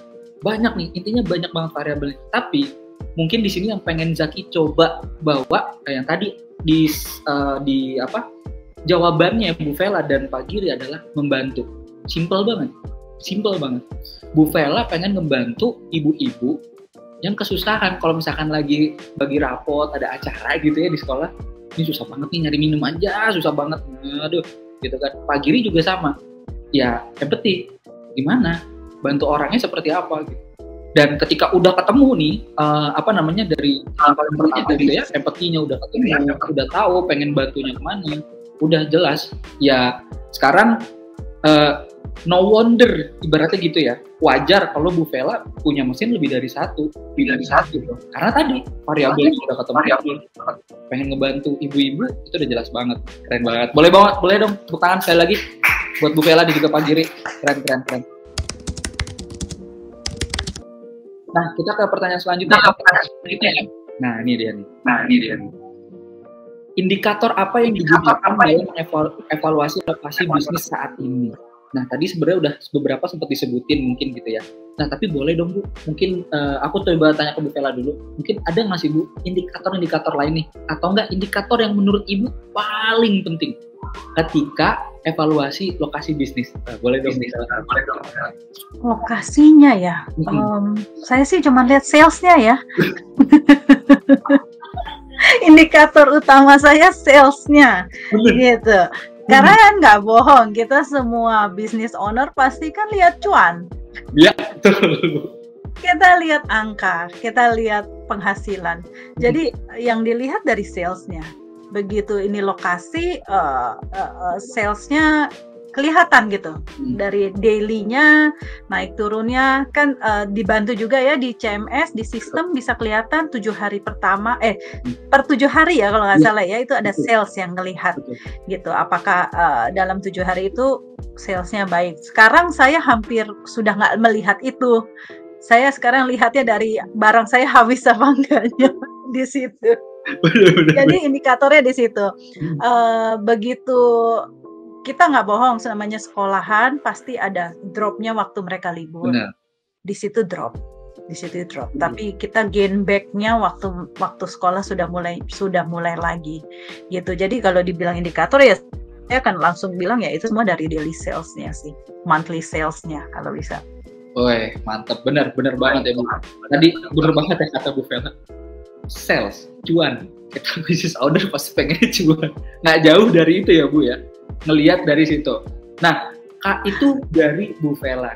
Banyak nih, intinya banyak banget variabelnya. Tapi mungkin di sini yang pengen Zaki coba bawa yang tadi jawabannya Bu Vela dan Pak Giri adalah membantu. Simple banget. Bu Vela pengen membantu ibu-ibu yang kesusahan kalau misalkan lagi bagi rapot, ada acara gitu ya di sekolah. Ini susah banget nih nyari minum aja, susah banget. Aduh, gitu kan. Pak Giri juga sama. Ya, empathy. Gimana? Bantu orangnya seperti apa gitu. Dan ketika udah ketemu nih, dari hal paling pertama gitu ya, empatinya udah ketemu, udah tahu pengen bantunya kemana, udah jelas. Ya, sekarang no wonder ibaratnya gitu ya, wajar kalau Bu Vela punya mesin lebih dari satu gitu. Karena tadi variabelnya udah ketemu, pengen ngebantu ibu-ibu itu udah jelas banget, keren banget. Boleh dong tepuk tangan sekali lagi buat Bu Vela dan juga Pak Giri, keren. Nah kita ke pertanyaan selanjutnya. Nah ini dia nih. Indikator apa yang digunakan dalam evaluasi lokasi bisnis saat ini? Nah tadi sebenarnya udah beberapa sempat disebutin mungkin gitu ya. Nah tapi boleh dong Bu, mungkin aku coba tanya ke Bu Vela dulu. Mungkin ada nggak sih Bu indikator lain nih? Atau enggak indikator yang menurut Ibu paling penting ketika evaluasi lokasi bisnis? Boleh dong. Lokasinya ya, saya sih cuma lihat salesnya ya. Indikator utama saya salesnya, gitu. Karena kan nggak bohong, kita semua business owner pasti kan lihat cuan. Iya, betul. Kita lihat angka, kita lihat penghasilan. Jadi yang dilihat dari salesnya. Begitu ini lokasi, salesnya kelihatan gitu. Dari daily-nya, naik turunnya, kan dibantu juga ya di CMS, di sistem bisa kelihatan 7 hari pertama, per 7 hari ya kalau nggak salah ya, itu ada sales yang ngelihat gitu. Apakah dalam 7 hari itu salesnya baik. Sekarang saya hampir sudah nggak melihat itu. Saya sekarang lihatnya dari barang saya habis apa enggaknya di situ. Jadi indikatornya di situ. Begitu kita nggak bohong, namanya sekolahan pasti ada dropnya waktu mereka libur. Benar. Di situ drop. Tapi kita gain back-nya waktu sekolah sudah mulai lagi gitu. Jadi kalau dibilang indikator ya saya akan langsung bilang ya itu semua dari daily sales-nya sih, monthly sales-nya kalau bisa. Woi, mantap, benar banget ya Bu. Tadi benar banget ya kata Bu Vela. Sales, cuan. Kita business owner pasti pengennya cuan. Nggak jauh dari itu ya Bu ya. Ngelihat dari situ. Nah, Kak, itu dari Bu Vela.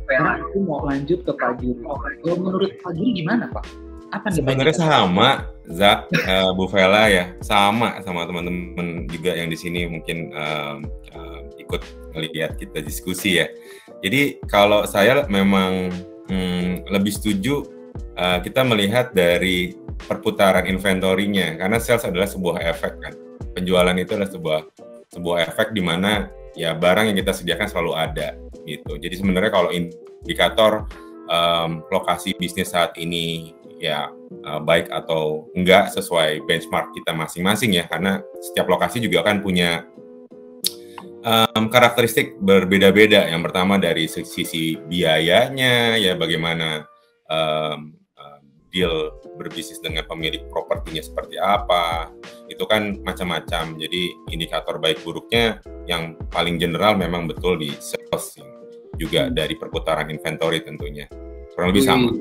Sekarang aku mau lanjut ke Pak Giri. Kalau menurut Pak Giri gimana Pak? Apa nih? Sebenarnya sama, Zak, Bu Vela ya, sama teman-teman juga yang di sini mungkin ikut melihat kita diskusi ya. Jadi kalau saya memang lebih setuju kita melihat dari perputaran inventory-nya, karena sales adalah sebuah efek kan. Penjualan itu adalah sebuah efek di mana ya barang yang kita sediakan selalu ada gitu. Jadi sebenarnya kalau indikator lokasi bisnis saat ini ya baik atau enggak sesuai benchmark kita masing-masing ya, karena setiap lokasi juga kan punya karakteristik berbeda-beda. Yang pertama dari sisi biayanya ya, bagaimana deal berbisnis dengan pemilik propertinya seperti apa, itu kan macam-macam. Jadi indikator baik buruknya yang paling general memang betul di sales, juga dari perputaran inventory tentunya. Kurang lebih sama.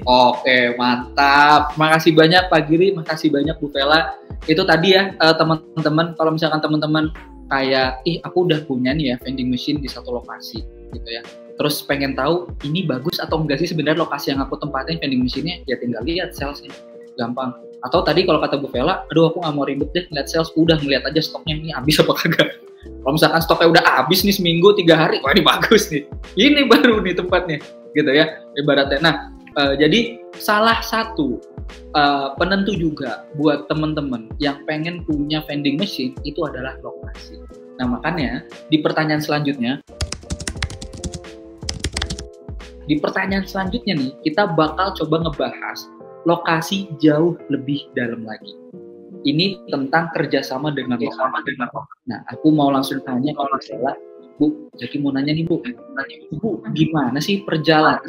Oke, mantap. Makasih banyak Pak Giri, makasih banyak Bu Vela. Itu tadi ya teman-teman, kalau misalkan teman-teman kayak, aku udah punya nih ya vending machine di satu lokasi gitu ya. Terus pengen tahu ini bagus atau enggak sih sebenarnya lokasi yang aku tempatin vending machine-nya, ya tinggal lihat salesnya, gampang. Atau tadi kalau kata Bu Vela, aduh aku nggak mau ribet deh ngeliat sales, udah ngeliat aja stoknya ini habis apa kagak. Kalau misalkan stoknya udah habis nih seminggu 3 hari, wah ini bagus nih, ini baru nih tempatnya, gitu ya ibaratnya. Nah, jadi salah satu penentu juga buat teman-teman yang pengen punya vending machine itu adalah lokasi. Nah makanya di pertanyaan selanjutnya nih kita bakal coba ngebahas lokasi jauh lebih dalam lagi. Ini tentang kerjasama dengan lokasi. Nah aku mau langsung tanya ke Bu Vela. Bu, jadi mau nanya nih Bu, gimana sih perjalanan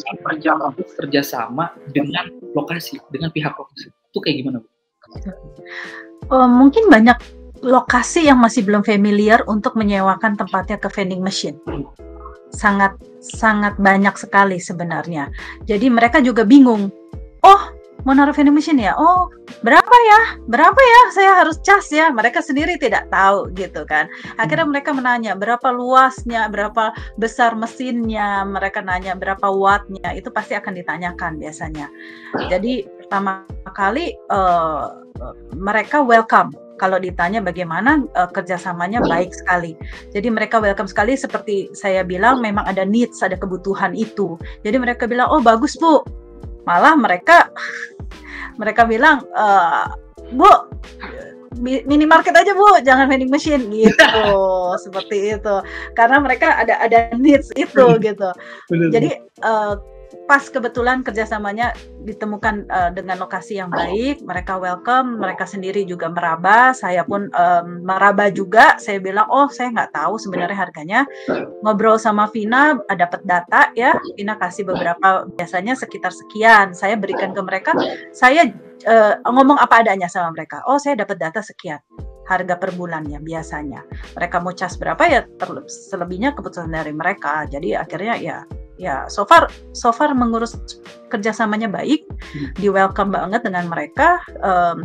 kerjasama dengan lokasi, dengan pihak lokasi? Itu kayak gimana Bu? Mungkin banyak lokasi yang masih belum familiar untuk menyewakan tempatnya ke vending machine. Sangat banyak sekali sebenarnya. Jadi mereka juga bingung. Oh, mau naruh vending machine ya? Oh, berapa ya? Saya harus cas ya. Mereka sendiri tidak tahu gitu kan. Akhirnya mereka menanya berapa luasnya, berapa besar mesinnya, mereka nanya berapa wattnya. Itu pasti akan ditanyakan biasanya. Jadi pertama kali mereka welcome. Kalau ditanya bagaimana kerjasamanya baik sekali. Jadi mereka welcome sekali, seperti saya bilang memang ada needs, ada kebutuhan itu. Jadi mereka bilang, oh bagus Bu. Malah mereka bilang, Bu, minimarket aja Bu, jangan vending machine gitu. Seperti itu. Karena mereka ada needs itu gitu. Jadi pas kebetulan kerjasamanya ditemukan dengan lokasi yang baik, mereka welcome, mereka sendiri juga meraba, saya pun meraba juga. Saya bilang, oh saya nggak tahu sebenarnya harganya. Ngobrol sama Vina, dapat data ya, Vina kasih beberapa, biasanya sekitar sekian. Saya berikan ke mereka, saya ngomong apa adanya sama mereka. Oh saya dapat data sekian, harga per bulannya biasanya. Mereka mau cas berapa ya, selebihnya keputusan dari mereka. Jadi akhirnya ya so far mengurus kerjasamanya baik, di welcome banget dengan mereka.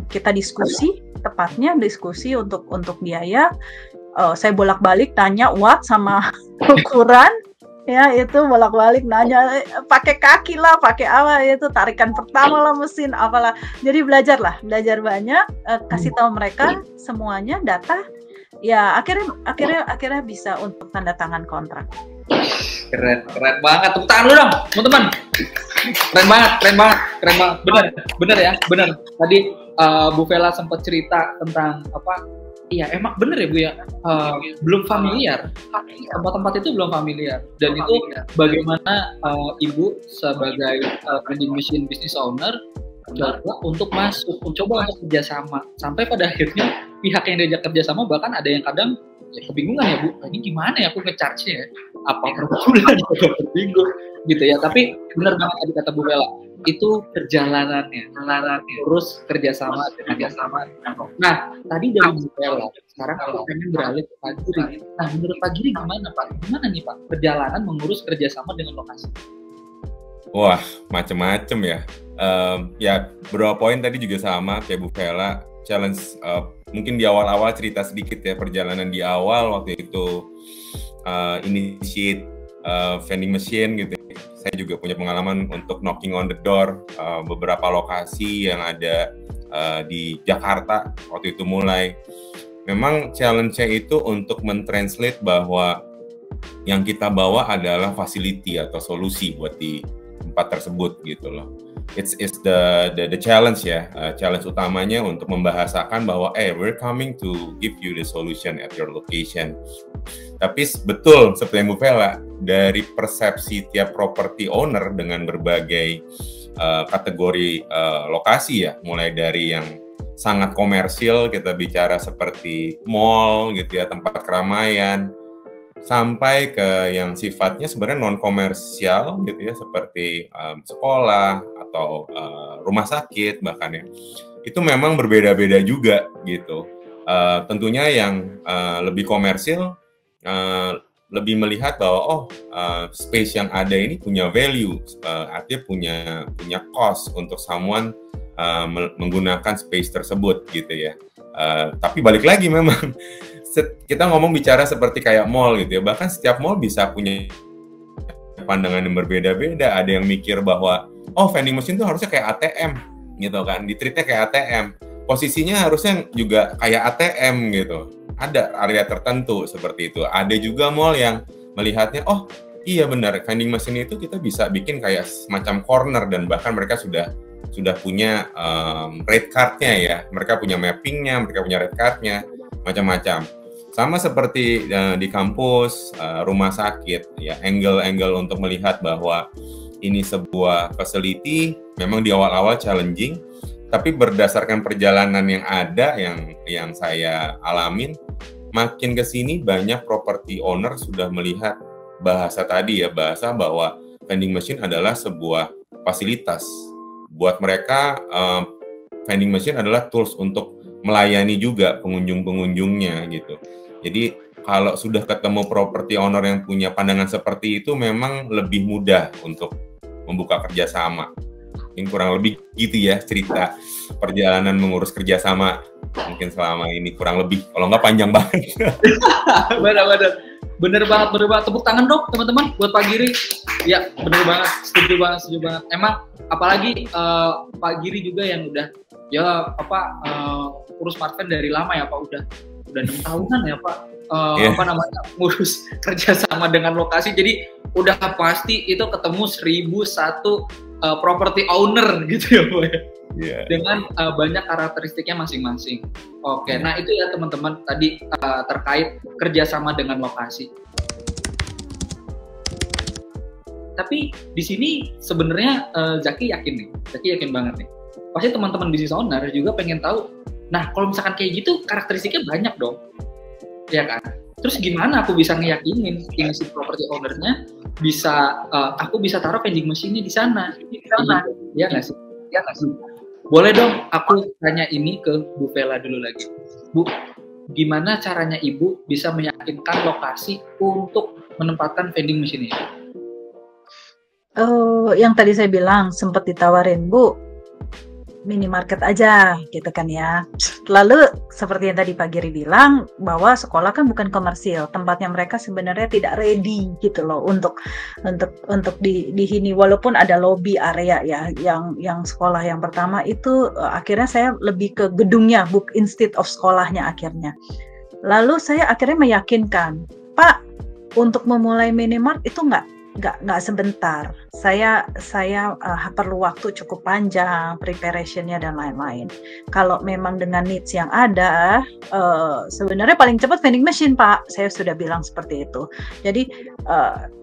Kita diskusi, tepatnya diskusi untuk biaya. Saya bolak-balik tanya watt sama ukuran, ya itu bolak-balik nanya, pakai kaki lah, pakai apa, itu tarikan pertama lah mesin apalah. Jadi belajar banyak, kasih tahu mereka semuanya data. Ya akhirnya bisa untuk tanda tangan kontrak. Keren banget, tepuk tangan dulu dong teman-teman. Keren banget, bener ya. Tadi Bu Vela sempat cerita tentang apa, iya emang bener ya Bu ya, belum familiar, tempat-tempat itu belum familiar, dan itu bagaimana Ibu sebagai vending machine business owner coba untuk masuk, coba untuk kerjasama, sampai pada akhirnya pihak yang diajak kerjasama bahkan ada yang kadang ya kebingungan ya Bu, ini gimana ya aku nge-charge-nya ya? Apa per bulan atau per minggu gitu ya. Tapi benar banget tadi kata Bu Vela, itu perjalanannya terus kerjasama. Nah, tadi dari Bu Vela, sekarang aku pengen beralih ke Pak Giri. Nah, menurut Pak Giri gimana Pak? Gimana nih Pak perjalanan mengurus kerjasama dengan lokasi? Wah, macem-macem ya. Ya beberapa poin tadi juga sama kayak Bu Vela. Challenge mungkin di awal-awal cerita sedikit ya perjalanan di awal waktu itu initiate vending machine gitu. Saya juga punya pengalaman untuk knocking on the door beberapa lokasi yang ada di Jakarta waktu itu mulai. Memang challenge-nya itu untuk mentranslate bahwa yang kita bawa adalah facility atau solusi buat di tempat tersebut gitu loh. It's the challenge ya, challenge utamanya untuk membahasakan bahwa we're coming to give you the solution at your location. Tapi betul seperti yang Bu Vela, dari persepsi tiap property owner dengan berbagai kategori lokasi ya, mulai dari yang sangat komersil kita bicara seperti mall gitu ya, tempat keramaian, sampai ke yang sifatnya sebenarnya non komersial gitu ya, seperti sekolah atau rumah sakit bahkan ya, itu memang berbeda-beda juga gitu. Tentunya yang lebih komersil lebih melihat bahwa space yang ada ini punya value, artinya punya cost untuk someone menggunakan space tersebut gitu ya. Tapi balik lagi memang kita ngomong bicara seperti kayak mall gitu ya, bahkan setiap mall bisa punya pandangan yang berbeda-beda. Ada yang mikir bahwa vending machine itu harusnya kayak ATM gitu kan, ditreatnya kayak ATM, posisinya harusnya juga kayak ATM gitu. Ada area tertentu seperti itu. Ada juga mall yang melihatnya iya benar, vending machine itu kita bisa bikin kayak semacam corner, dan bahkan mereka sudah punya rate card-nya ya, mereka punya mapping-nya, mereka punya rate card-nya, macam-macam. Sama seperti di kampus, rumah sakit, ya angle-angle untuk melihat bahwa ini sebuah facility memang di awal-awal challenging, tapi berdasarkan perjalanan yang ada, yang saya alamin, makin ke sini banyak property owner sudah melihat bahasa tadi ya, bahasa bahwa vending machine adalah sebuah fasilitas. Buat mereka, vending machine adalah tools untuk melayani juga pengunjung-pengunjungnya gitu. Jadi kalau sudah ketemu property owner yang punya pandangan seperti itu, memang lebih mudah untuk membuka kerjasama. Ini kurang lebih gitu ya cerita perjalanan mengurus kerjasama mungkin selama ini, kurang lebih. Kalau nggak panjang banget. Bener banget. Tepuk tangan dong teman-teman buat Pak Giri. Ya bener banget, setuju banget. Emang apalagi Pak Giri juga yang udah urus Smartfren dari lama ya Pak, udah 6 tahunan ya Pak. Ngurus kerjasama dengan lokasi, jadi udah pasti itu ketemu 1001 property owner gitu ya Pak ya. Yeah. Dengan banyak karakteristiknya masing-masing. Oke, nah itu ya teman-teman tadi terkait kerjasama dengan lokasi. Tapi di sini sebenarnya Zaki yakin banget nih. Pasti teman-teman business owner juga pengen tahu. Nah, kalau misalkan kayak gitu karakteristiknya banyak dong, ya kan? Terus gimana aku bisa ngeyakinin si property owner-nya bisa aku bisa taruh vending machine-nya di sana? Ya nggak sih? Boleh dong aku tanya ini ke Bu Vela dulu lagi. Bu, gimana caranya Ibu bisa meyakinkan lokasi untuk menempatkan vending machine ini? Yang tadi saya bilang sempat ditawarin, Bu, minimarket aja gitu kan ya. Lalu seperti yang tadi Pak Giri bilang bahwa sekolah kan bukan komersil, tempatnya mereka sebenarnya tidak ready gitu loh untuk di sini, walaupun ada lobby area ya, yang sekolah yang pertama itu akhirnya saya lebih ke gedungnya, instead of sekolahnya akhirnya. Lalu saya akhirnya meyakinkan, Pak, untuk memulai minimart itu nggak sebentar. Saya perlu waktu cukup panjang, preparationnya dan lain-lain. Kalau memang dengan needs yang ada, sebenarnya paling cepat vending machine, Pak. Saya sudah bilang seperti itu. Jadi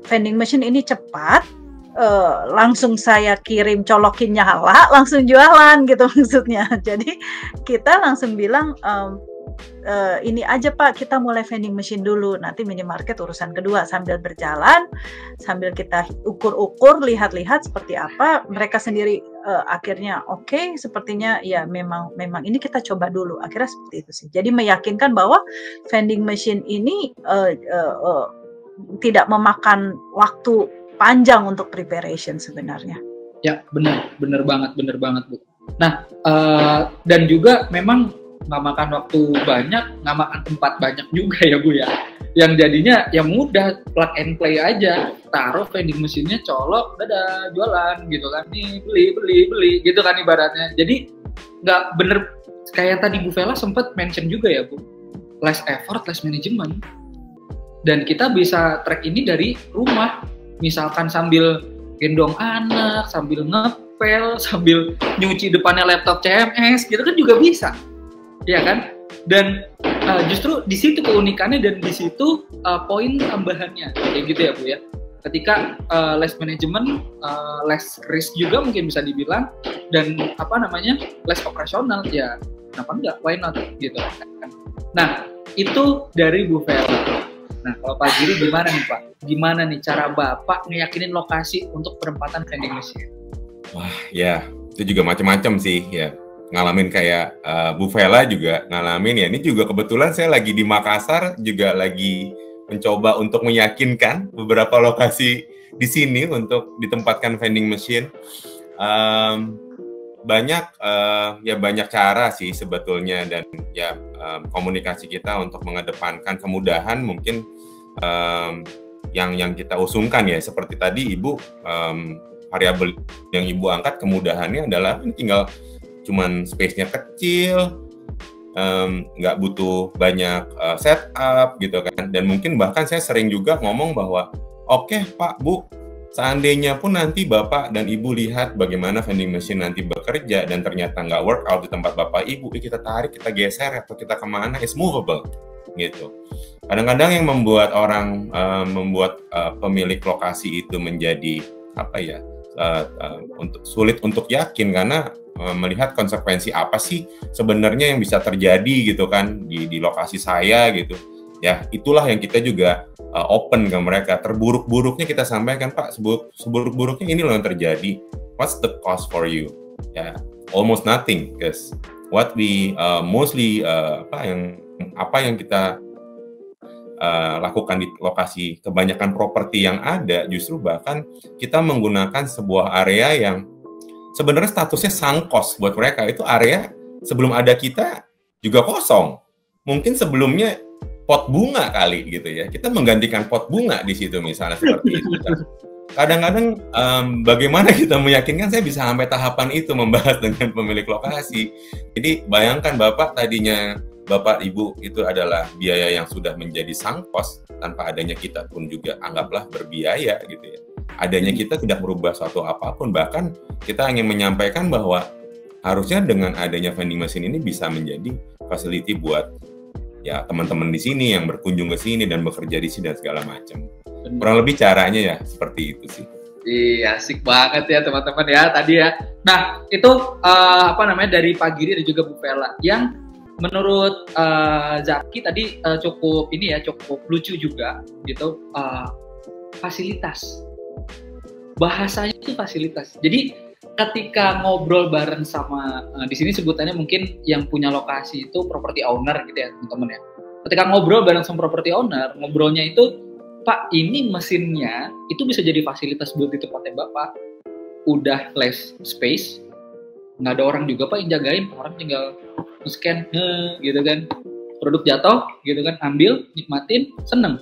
vending machine ini cepat, langsung saya kirim, colokin nyala, langsung jualan gitu maksudnya. Jadi kita langsung bilang, ini aja Pak, kita mulai vending machine dulu, nanti minimarket urusan kedua. Sambil berjalan, sambil kita ukur-ukur, lihat-lihat seperti apa, mereka sendiri akhirnya oke, sepertinya ya memang ini kita coba dulu. Akhirnya seperti itu sih. Jadi meyakinkan bahwa vending machine ini tidak memakan waktu panjang untuk preparation sebenarnya. Ya, benar banget Bu. Nah, dan juga memang nggak makan waktu banyak, nggak makan tempat banyak juga ya Bu ya. Yang jadinya ya mudah, plug and play aja, taruh vending mesinnya, colok, dadah, jualan gitu kan, nih beli gitu kan ibaratnya. Jadi nggak bener kayak tadi Bu Vela sempat mention juga ya Bu, less effort, less management. Dan kita bisa track ini dari rumah, misalkan sambil gendong anak, sambil ngepel, sambil nyuci depannya laptop CMS gitu kan juga bisa. Ya kan? Dan justru di situ keunikannya dan di situ poin tambahannya kayak gitu ya Bu ya. Ketika less management, less risk juga mungkin bisa dibilang, dan less operasional ya, kenapa enggak? Why not gitu kan. Nah, itu dari Bu Vela. Nah, kalau Pak Giri gimana nih Pak? Gimana nih cara Bapak ngeyakinin lokasi untuk penempatan vending machine? Wah, ya, itu juga macam-macam sih ya. Ngalamin kayak Bu Vela juga ngalamin ya. Ini juga kebetulan saya lagi di Makassar, juga lagi mencoba untuk meyakinkan beberapa lokasi di sini untuk ditempatkan vending machine. Banyak cara sih sebetulnya, dan ya komunikasi kita untuk mengedepankan kemudahan mungkin yang kita usungkan ya, seperti tadi Ibu, variabel yang Ibu angkat kemudahannya adalah tinggal cuman space-nya kecil, nggak butuh banyak setup gitu kan. Dan mungkin bahkan saya sering juga ngomong bahwa oke, Pak, Bu, seandainya pun nanti Bapak dan Ibu lihat bagaimana vending machine nanti bekerja dan ternyata nggak work out di tempat Bapak Ibu, kita tarik, kita geser, atau kita kemana, is movable gitu. Kadang-kadang yang membuat orang, pemilik lokasi itu menjadi sulit untuk yakin, karena melihat konsekuensi apa sih sebenarnya yang bisa terjadi gitu kan di lokasi saya gitu. Ya, itulah yang kita juga open ke mereka. Terburuk-buruknya kita sampaikan, Pak, seburuk-buruknya ini loh yang terjadi. What's the cost for you? Ya, almost nothing, because what we mostly apa yang kita lakukan di lokasi kebanyakan properti yang ada, justru bahkan kita menggunakan sebuah area yang sebenarnya statusnya sunk cost buat mereka. Itu area sebelum ada kita juga kosong. Mungkin sebelumnya pot bunga kali gitu ya. Kita menggantikan pot bunga di situ misalnya, seperti itu. Kadang-kadang bagaimana kita meyakinkan, saya bisa sampai tahapan itu membahas dengan pemilik lokasi. Jadi bayangkan Bapak Ibu itu adalah biaya yang sudah menjadi sunk cost, tanpa adanya kita pun juga anggaplah berbiaya gitu ya. Adanya kita tidak merubah suatu apapun, bahkan kita ingin menyampaikan bahwa harusnya dengan adanya vending machine ini bisa menjadi facility buat ya teman-teman di sini yang berkunjung ke sini dan bekerja di sini dan segala macam. Kurang lebih caranya ya seperti itu sih. Iya, asik banget ya teman-teman ya tadi ya. Nah, itu dari Pak Giri dan juga Bu Vela yang menurut Zaki tadi cukup lucu juga gitu. Fasilitas. Bahasanya itu fasilitas. Jadi ketika ngobrol bareng sama di sini sebutannya mungkin yang punya lokasi itu property owner gitu ya teman-teman ya. Ketika ngobrol bareng sama property owner, ngobrolnya itu, Pak, ini mesinnya itu bisa jadi fasilitas buat di tempatnya Bapak. Udah less space, nggak ada orang juga Pak yang jagain, orang tinggal scan gitu kan. Produk jatuh gitu kan, ambil, nikmatin, seneng.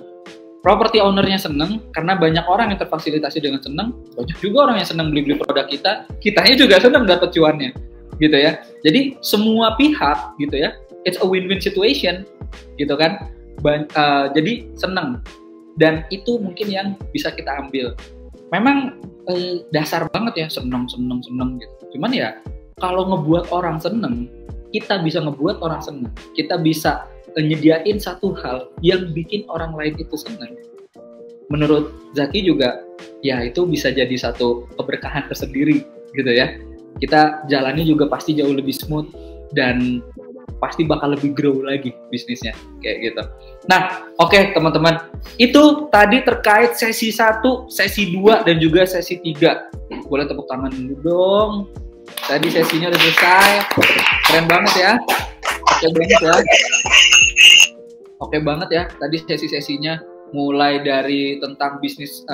Property ownernya seneng karena banyak orang yang terfasilitasi dengan seneng, banyak juga orang yang seneng beli produk kita, kitanya juga seneng dapat cuannya, gitu ya. Jadi semua pihak gitu ya, it's a win-win situation, gitu kan. Jadi seneng, dan itu mungkin yang bisa kita ambil. Memang dasar banget ya seneng gitu. Cuman ya kalau ngebuat orang seneng, kita bisa ngebuat orang seneng, kita bisa nyediain satu hal yang bikin orang lain itu senang. Menurut Zaki juga, ya itu bisa jadi satu keberkahan tersendiri gitu ya. Kita jalannya juga pasti jauh lebih smooth, dan pasti bakal lebih grow lagi bisnisnya kayak gitu. Nah, oke, teman-teman, itu tadi terkait sesi 1, sesi 2 dan juga sesi 3. Boleh tepuk tangan dulu dong. Tadi sesinya udah selesai. Keren banget ya. Oke banget ya. Oke banget ya. Tadi sesi-sesinya mulai dari tentang bisnis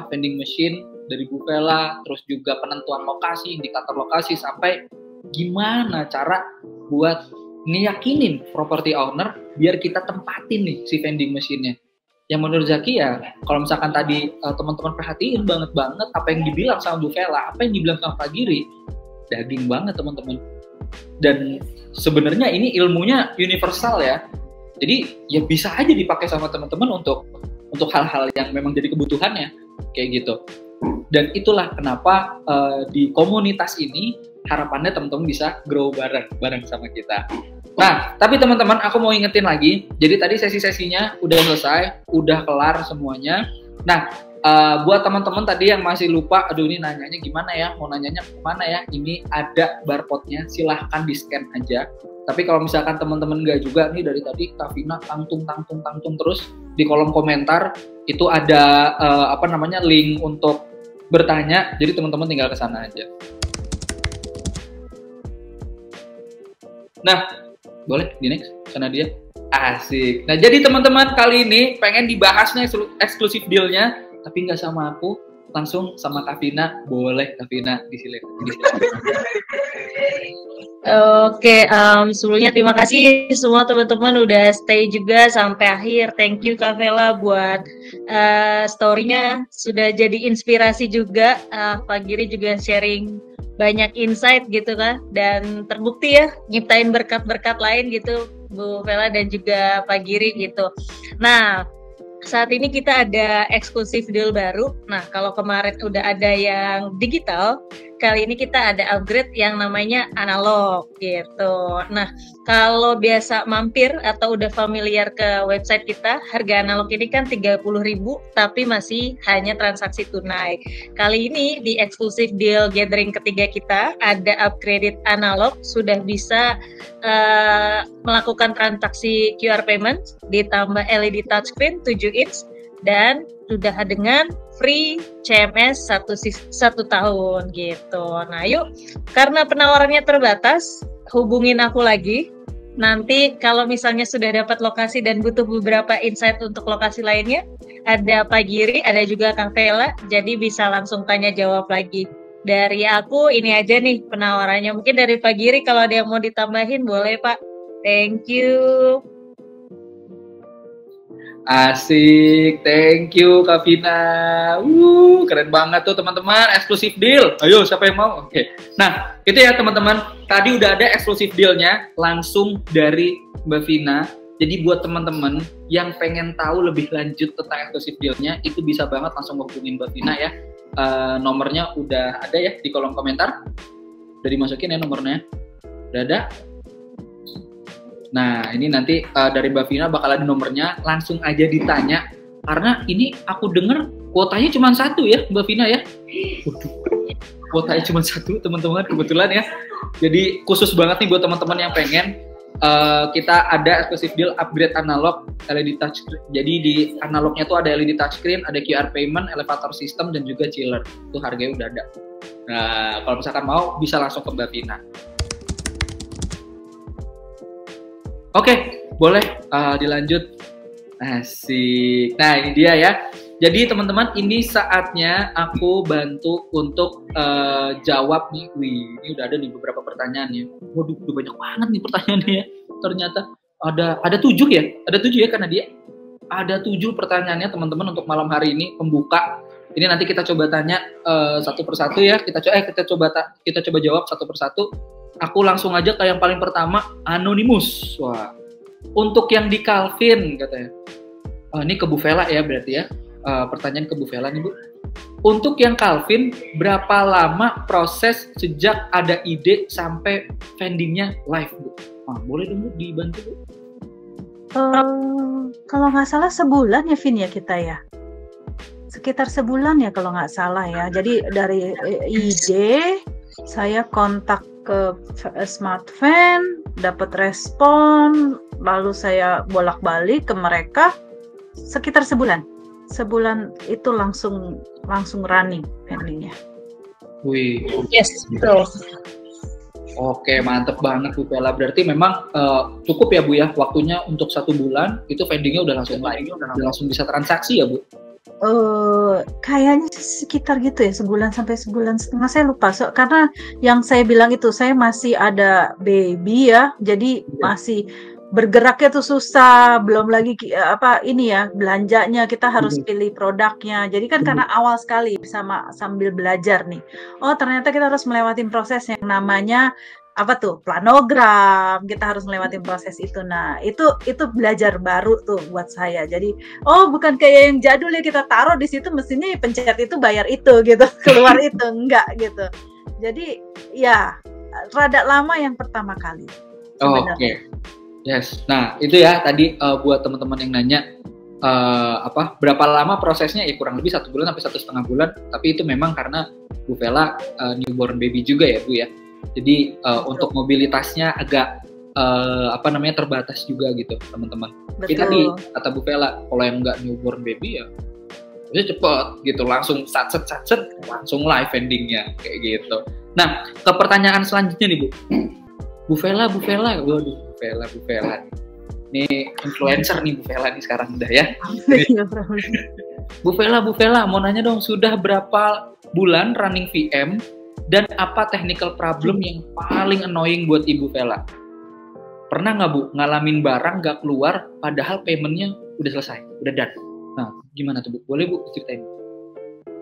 vending machine dari Bu Vela, terus juga penentuan lokasi, indikator lokasi, sampai gimana cara buat ngeyakinin property owner biar kita tempatin nih si vending machine-nya. Yang menurut Zaki ya, kalau misalkan tadi teman-teman perhatiin banget apa yang dibilang sama Bu Vela, apa yang dibilang sama Pak Giri, daging banget teman-teman. Dan sebenarnya ini ilmunya universal ya. Jadi ya bisa aja dipakai sama teman-teman untuk hal-hal yang memang jadi kebutuhannya kayak gitu. Dan itulah kenapa di komunitas ini harapannya teman-teman bisa grow bareng sama kita. Nah, tapi teman-teman aku mau ingetin lagi. Jadi tadi sesi-sesinya udah selesai, udah kelar semuanya. Nah, buat teman-teman tadi yang masih lupa, aduh ini nanyanya gimana ya, mau nanyanya kemana ya, ini ada barcode-nya, silahkan di-scan aja. Tapi kalau misalkan teman-teman nggak juga nih, dari tadi Kavina tangtung terus di kolom komentar itu ada link untuk bertanya, jadi teman-teman tinggal ke sana aja. Nah, boleh di next sana dia. Asik. Nah, jadi teman-teman kali ini pengen dibahasnya eksklusif deal-nya, tapi nggak sama aku, langsung sama Kavina. Boleh Kavina disilakan. Oke, sebelumnya terima kasih semua teman-teman udah stay juga sampai akhir. Thank you Kak Vela buat story-nya, sudah jadi inspirasi juga. Pak Giri juga sharing banyak insight gitu kan, dan terbukti ya nyiptain berkat-berkat lain gitu Bu Vela dan juga Pak Giri gitu. Nah, saat ini kita ada eksklusif deal baru. Nah, kalau kemarin udah ada yang digital, kali ini kita ada upgrade yang namanya analog gitu. Nah, kalau biasa mampir atau udah familiar ke website kita, harga analog ini kan 30.000 tapi masih hanya transaksi tunai. Kali ini di eksklusif deal gathering ketiga kita ada upgraded analog, sudah bisa melakukan transaksi QR payment, ditambah LED touchscreen 7 inch dan sudah dengan free CMS 1 tahun gitu. Nah yuk, karena penawarannya terbatas, hubungin aku lagi. Nanti kalau misalnya sudah dapat lokasi dan butuh beberapa insight untuk lokasi lainnya, ada Pak Giri, ada juga Kang Vela, jadi bisa langsung tanya jawab lagi. Dari aku ini aja nih penawarannya. Mungkin dari Pak Giri kalau ada yang mau ditambahin boleh Pak. Thank you. Asik, thank you Kavina. Keren banget tuh teman-teman, eksklusif deal. Ayo siapa yang mau? Oke. Nah, itu ya teman-teman. Tadi udah ada eksklusif dealnya langsung dari Mbak Vina. Jadi buat teman-teman yang pengen tahu lebih lanjut tentang eksklusif dealnya, itu bisa banget langsung hubungin Mbak Vina ya. Nomornya udah ada ya di kolom komentar. Udah dimasukin ya nomornya. Udah ada. Nah, ini nanti dari Mbak Vina bakal ada nomornya, langsung aja ditanya. Karena ini aku dengar kuotanya cuma 1 ya, Mbak Vina ya. Waduh, kuotanya cuma 1 teman-teman, kebetulan ya. Jadi khusus banget nih buat teman-teman yang pengen. Kita ada eksklusif deal upgrade analog LED touchscreen. Jadi di analognya tuh ada LED touchscreen, ada QR payment, elevator system, dan juga chiller. Itu harganya udah ada. Nah, kalau misalkan mau bisa langsung ke Mbak Vina. Oke, boleh dilanjut. Asik. Nah, ini dia ya. Jadi teman-teman, ini saatnya aku bantu untuk jawab nih. Wih, ini udah ada nih beberapa pertanyaan ya. Waduh, udah banyak banget nih pertanyaannya ya. Ternyata ada 7 ya. Ada 7 ya karena dia. Ada 7 pertanyaannya teman-teman untuk malam hari ini pembuka. Ini nanti kita coba tanya satu persatu ya. Kita coba jawab satu persatu. Aku langsung aja ke yang paling pertama, anonimus. Wah, untuk yang di Calvin katanya. Ini ke Bu Vela ya berarti ya. Pertanyaan ke Bu Vela nih Bu. Untuk yang Calvin, berapa lama proses sejak ada ide sampai vendingnya live Bu? Boleh dong Bu dibantu Bu? Kalau nggak salah sebulan ya Vin ya kita ya. Sekitar sebulan ya kalau nggak salah ya. Jadi dari ide saya kontak ke Smart Fan, dapat respon, lalu saya bolak-balik ke mereka sekitar sebulan. Sebulan itu langsung running handlingnya. Wih, Yes, betul. oke, mantep banget Bu Vela. Berarti memang cukup ya Bu ya, waktunya untuk 1 bulan itu vendingnya udah langsung bisa transaksi ya Bu? Kayaknya sekitar gitu ya, sebulan sampai sebulan setengah, saya lupa. Karena yang saya bilang itu, saya masih ada baby ya, jadi masih bergeraknya tuh susah, belum lagi ini ya, belanjanya kita harus pilih produknya. Jadi kan karena awal sekali sambil belajar nih. Oh, ternyata kita harus melewati proses yang namanya planogram, kita harus melewati proses itu. Nah, itu belajar baru tuh buat saya. Jadi, bukan kayak yang jadul ya, kita taruh di situ mesinnya, pencet itu bayar itu gitu, keluar itu enggak gitu. Jadi, ya rada lama yang pertama kali. Oke. Yes. Nah, itu ya tadi buat teman-teman yang nanya berapa lama prosesnya, ya kurang lebih 1 bulan sampai 1,5 bulan. Tapi itu memang karena Bu Vela newborn baby juga ya Bu ya. Jadi untuk mobilitasnya agak terbatas juga gitu teman-teman. Jadi tadi kata Bu Vela, kalau yang nggak newborn baby ya cepet gitu, langsung satset langsung live endingnya kayak gitu. Nah, ke pertanyaan selanjutnya nih Bu. Bu Vela, waduh Bu Vela. Ini influencer nih Bu Vela nih sekarang udah ya. Bu Vela, mau nanya dong, sudah berapa bulan running VM? Dan apa technical problem yang paling annoying buat Ibu Vela? Pernah nggak Bu ngalamin barang nggak keluar padahal paymentnya udah selesai, udah done? Nah, gimana tuh Bu? Boleh Bu ceritain?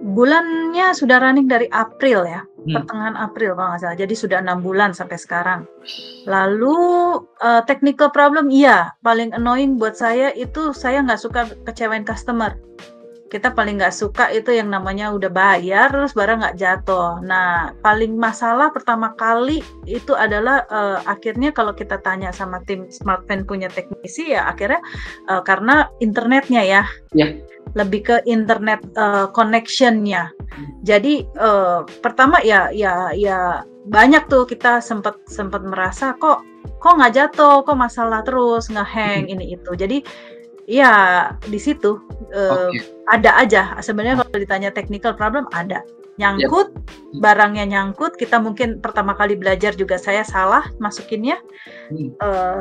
Bulannya sudah running dari April ya, pertengahan April kalau nggak salah. Jadi sudah 6 bulan sampai sekarang. Lalu technical problem, iya, paling annoying buat saya itu saya nggak suka kecewain customer. Kita paling nggak suka itu yang namanya udah bayar terus barang nggak jatuh. Nah, paling masalah pertama kali itu adalah akhirnya kalau kita tanya sama tim Smart Fan punya teknisi ya akhirnya karena internetnya ya. Lebih ke internet connection-nya. Jadi pertama ya banyak tuh kita sempat merasa kok nggak jatuh, kok masalah terus, nge-hang ini itu. Jadi ya di situ ada aja sebenarnya. Kalau ditanya technical problem ada nyangkut, barangnya nyangkut, kita mungkin pertama kali belajar juga saya salah masukinnya,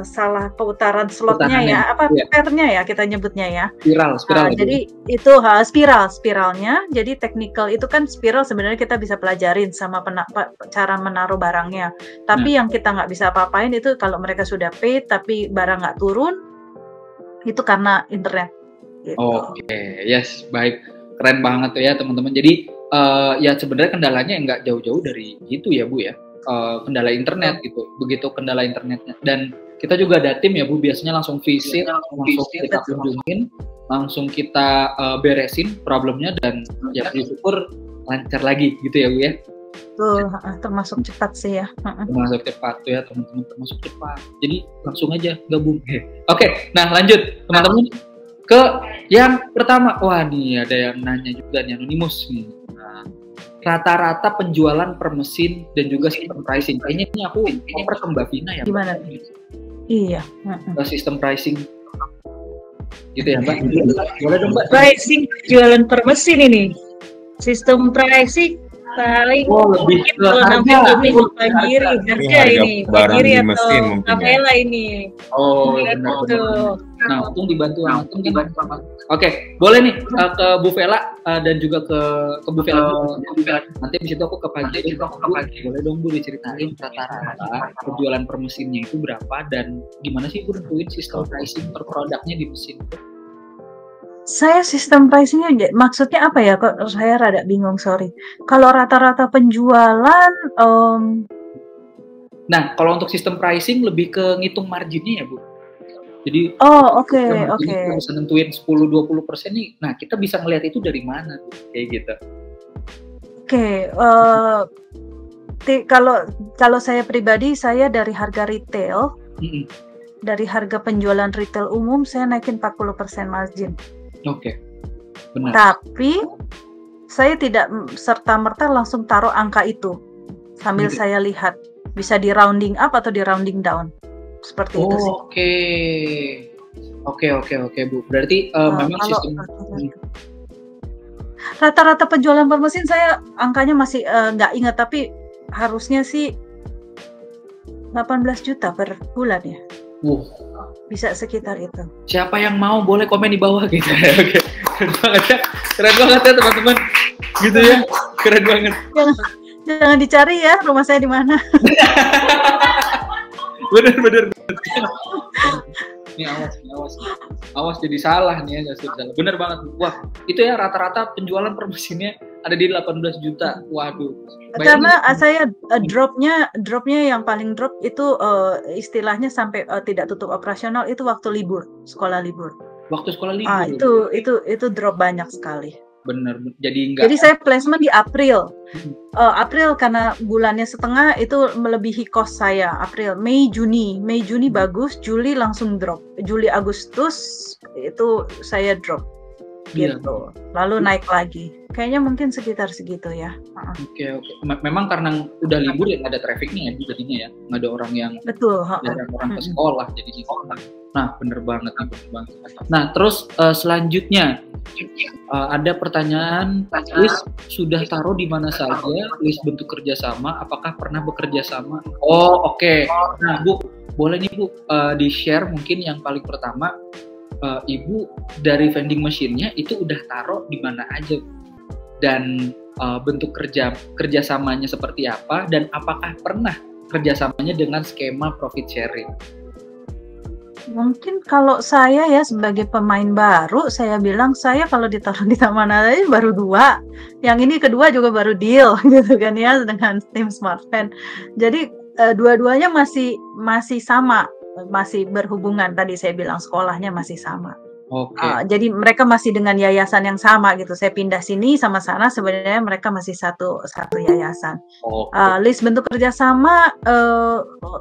salah peutaran slotnya pairnya ya kita nyebutnya ya, spiral jadi itu spiralnya. Jadi technical itu kan spiral sebenarnya kita bisa pelajarin sama cara menaruh barangnya, tapi yang kita nggak bisa apa-apain itu kalau mereka sudah pay tapi barang nggak turun, itu karena internet gitu. Oke, yes, baik, keren banget tuh ya teman-teman. Jadi ya sebenarnya kendalanya nggak jauh-jauh dari itu ya Bu ya, kendala internet gitu. Begitu kendala internetnya, dan kita juga ada tim ya Bu, biasanya langsung visit, langsung kita kunjungin, langsung kita beresin problemnya, dan ya bersyukur lancar lagi gitu ya Bu ya. Tuh, termasuk cepat sih ya. Termasuk cepat tuh ya teman-teman, termasuk cepat. Jadi langsung aja gabung. Oke, nah lanjut teman-teman ke yang pertama. Wah, nih ada yang nanya juga nih, anonimus nih. Nah, rata-rata penjualan per mesin dan juga sistem pricing. Kayaknya ini aku oper ke Mbak Vina ya. Gimana? Iya. Sistem pricing gitu ya Mbak. Boleh dong Mbak. Pricing jualan per mesin ini. Sistem pricing paling lebih ke harga ini barang di atau mesin mungkin Kavela ini. Benar. Nah, untung dibantu sama. Oke, boleh nih ke Bu Vela dan juga ke Bu Vela. Nanti di situ aku ke Panji. Boleh dong Bu diceritain rata-rata penjualan per mesinnya itu berapa dan gimana sih Bu nentuin sistem pricing per produknya di mesin itu? Saya sistem pricingnya maksudnya apa ya? Kok saya rada bingung, sorry. Kalau rata-rata penjualan, nah kalau untuk sistem pricing lebih ke ngitung marginnya ya Bu. Jadi oke. Kita bisa nentuin 10-20% nih. Nah kita bisa ngelihat itu dari mana tuh? Kayak gitu. Kalau saya pribadi, saya dari harga retail, dari harga penjualan retail umum saya naikin 40% margin. Oke, benar. Tapi saya tidak serta-merta langsung taruh angka itu sambil saya lihat. bisa di rounding up atau di rounding down. Seperti itu sih. Oke Bu. Berarti memang Kalau sistem rata-rata penjualan per mesin saya angkanya masih nggak ingat, tapi harusnya sih 18 juta per bulan ya. Bisa sekitar itu. Siapa yang mau boleh komen di bawah gitu ya. Oke. Keren banget ya teman-teman. Gitu ya. Keren banget. Jangan dicari ya rumah saya di mana. Bener. Ini awas jadi salah nih ya, nggak salah. Bener banget. Wah, itu ya rata-rata penjualan per mesinnya ada di 18 juta. Waduh. Karena saya dropnya yang paling drop itu istilahnya sampai tidak tutup operasional itu waktu libur, sekolah libur. Waktu sekolah libur. Itu drop banyak sekali. Bener. Jadi saya placement di April. April karena bulannya setengah itu melebihi cost saya. April, Mei, Juni bagus, Juli langsung drop. Juli, Agustus itu saya drop. Gitu. Lalu naik lagi. Kayaknya mungkin sekitar segitu ya. Oke. Memang karena udah libur ya, nggak ada trafficnya ya jadinya ya, nggak ada orang yang orang ke sekolah jadinya. Nah, bener banget. Nah, terus selanjutnya ada pertanyaan, list sudah taruh di mana saja, list bentuk kerjasama, apakah pernah bekerja sama? Oke. Nah, Bu, boleh nih Bu di-share mungkin yang paling pertama, Ibu dari vending machine-nya itu udah taruh di mana aja, dan bentuk kerjasamanya seperti apa, dan apakah pernah kerjasamanya dengan skema profit sharing? Mungkin kalau saya ya sebagai pemain baru, saya bilang saya kalau ditaruh di taman aja baru 2, yang ini kedua juga baru deal gitu kan ya dengan tim SmartFan. Jadi dua-duanya masih sama, masih berhubungan. Tadi saya bilang sekolahnya masih sama. Jadi mereka masih dengan yayasan yang sama gitu. Saya pindah sini sama sana, sebenarnya mereka masih satu yayasan. List bentuk kerjasama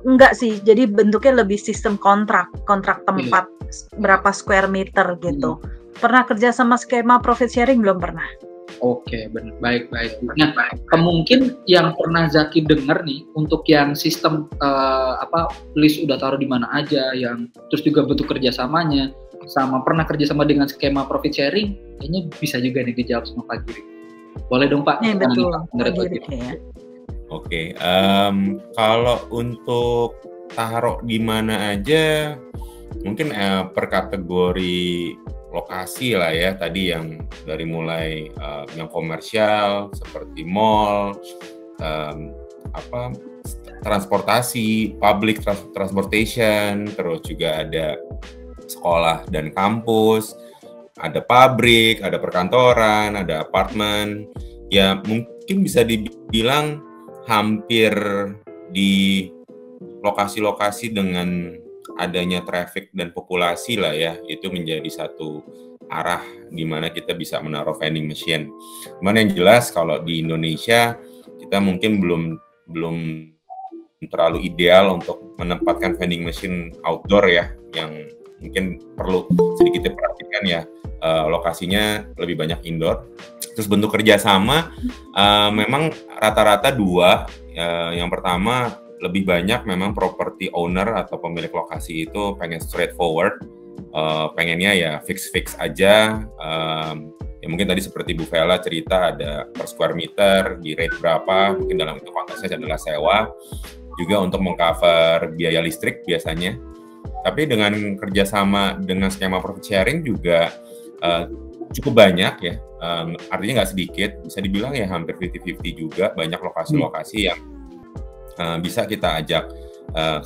enggak sih. Jadi bentuknya lebih sistem kontrak tempat berapa square meter gitu. Pernah kerja sama skema profit sharing belum pernah? Oke, benar. Baik. Nah, mungkin yang pernah Zaki dengar nih untuk yang sistem list udah taruh di mana aja, yang terus juga bentuk kerjasamanya, sama pernah kerjasama dengan skema profit sharing, kayaknya bisa juga nih dijawab sama Pak Giri. Boleh dong Pak? Betul. Oke, kalau untuk taruh di mana aja, mungkin per kategori lokasi lah ya, tadi yang dari mulai yang komersial seperti mall, transportasi, public transportation, terus juga ada sekolah dan kampus, ada pabrik, ada perkantoran, ada apartemen. Ya mungkin bisa dibilang hampir di lokasi-lokasi dengan adanya traffic dan populasi lah ya, itu menjadi satu arah di mana kita bisa menaruh vending machine. Cuman yang jelas kalau di Indonesia kita mungkin belum terlalu ideal untuk menempatkan vending machine outdoor ya, yang mungkin perlu sedikit diperhatikan ya, lokasinya lebih banyak indoor. Terus bentuk kerjasama memang rata-rata 2. Yang pertama lebih banyak memang property owner atau pemilik lokasi itu pengen straightforward, pengennya ya fix aja. Ya mungkin tadi seperti Bu Vela cerita ada per square meter di rate berapa, mungkin dalam itu konteksnya adalah sewa, juga untuk mengcover biaya listrik biasanya. Tapi dengan kerjasama dengan skema profit sharing juga cukup banyak ya, artinya nggak sedikit, bisa dibilang ya hampir 50-50 juga, banyak lokasi-lokasi yang bisa kita ajak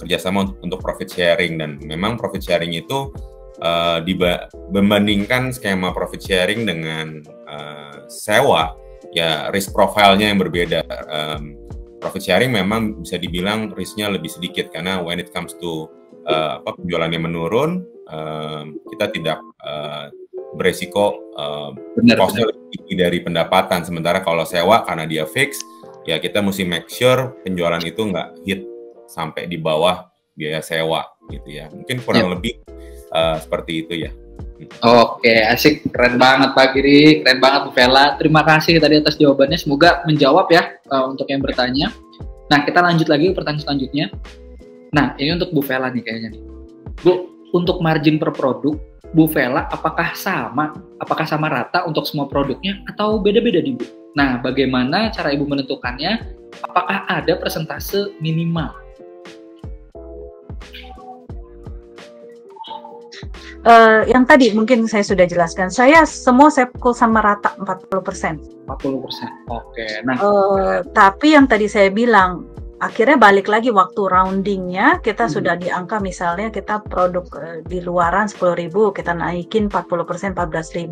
kerjasama untuk profit sharing. Dan memang profit sharing itu membandingkan skema profit sharing dengan sewa, ya risk profile-nya yang berbeda. Profit sharing memang bisa dibilang risk-nya lebih sedikit, karena when it comes to penjualannya menurun, kita tidak beresiko cost-nya lebih tinggi dari pendapatan. Sementara kalau sewa karena dia fix, ya kita mesti make sure penjualan itu nggak hit sampai di bawah biaya sewa gitu ya. Mungkin kurang lebih seperti itu ya. Oke, asik, keren banget Pak Giri, keren banget Bu Vela. Terima kasih tadi atas jawabannya, semoga menjawab ya untuk yang bertanya. Nah, kita lanjut lagi ke pertanyaan selanjutnya. Nah, ini untuk Bu Vela nih kayaknya nih. Bu, untuk margin per produk, Bu Vela apakah sama rata untuk semua produknya atau beda-beda nih Bu? Nah, bagaimana cara Ibu menentukannya? Apakah ada persentase minimal? Yang tadi mungkin saya sudah jelaskan. Saya pukul sama rata 40%. 40%. Oke. Nah, tapi yang tadi saya bilang, akhirnya balik lagi waktu roundingnya, kita sudah di angka misalnya kita produk di luaran 10.000, kita naikin 40%, 14.000.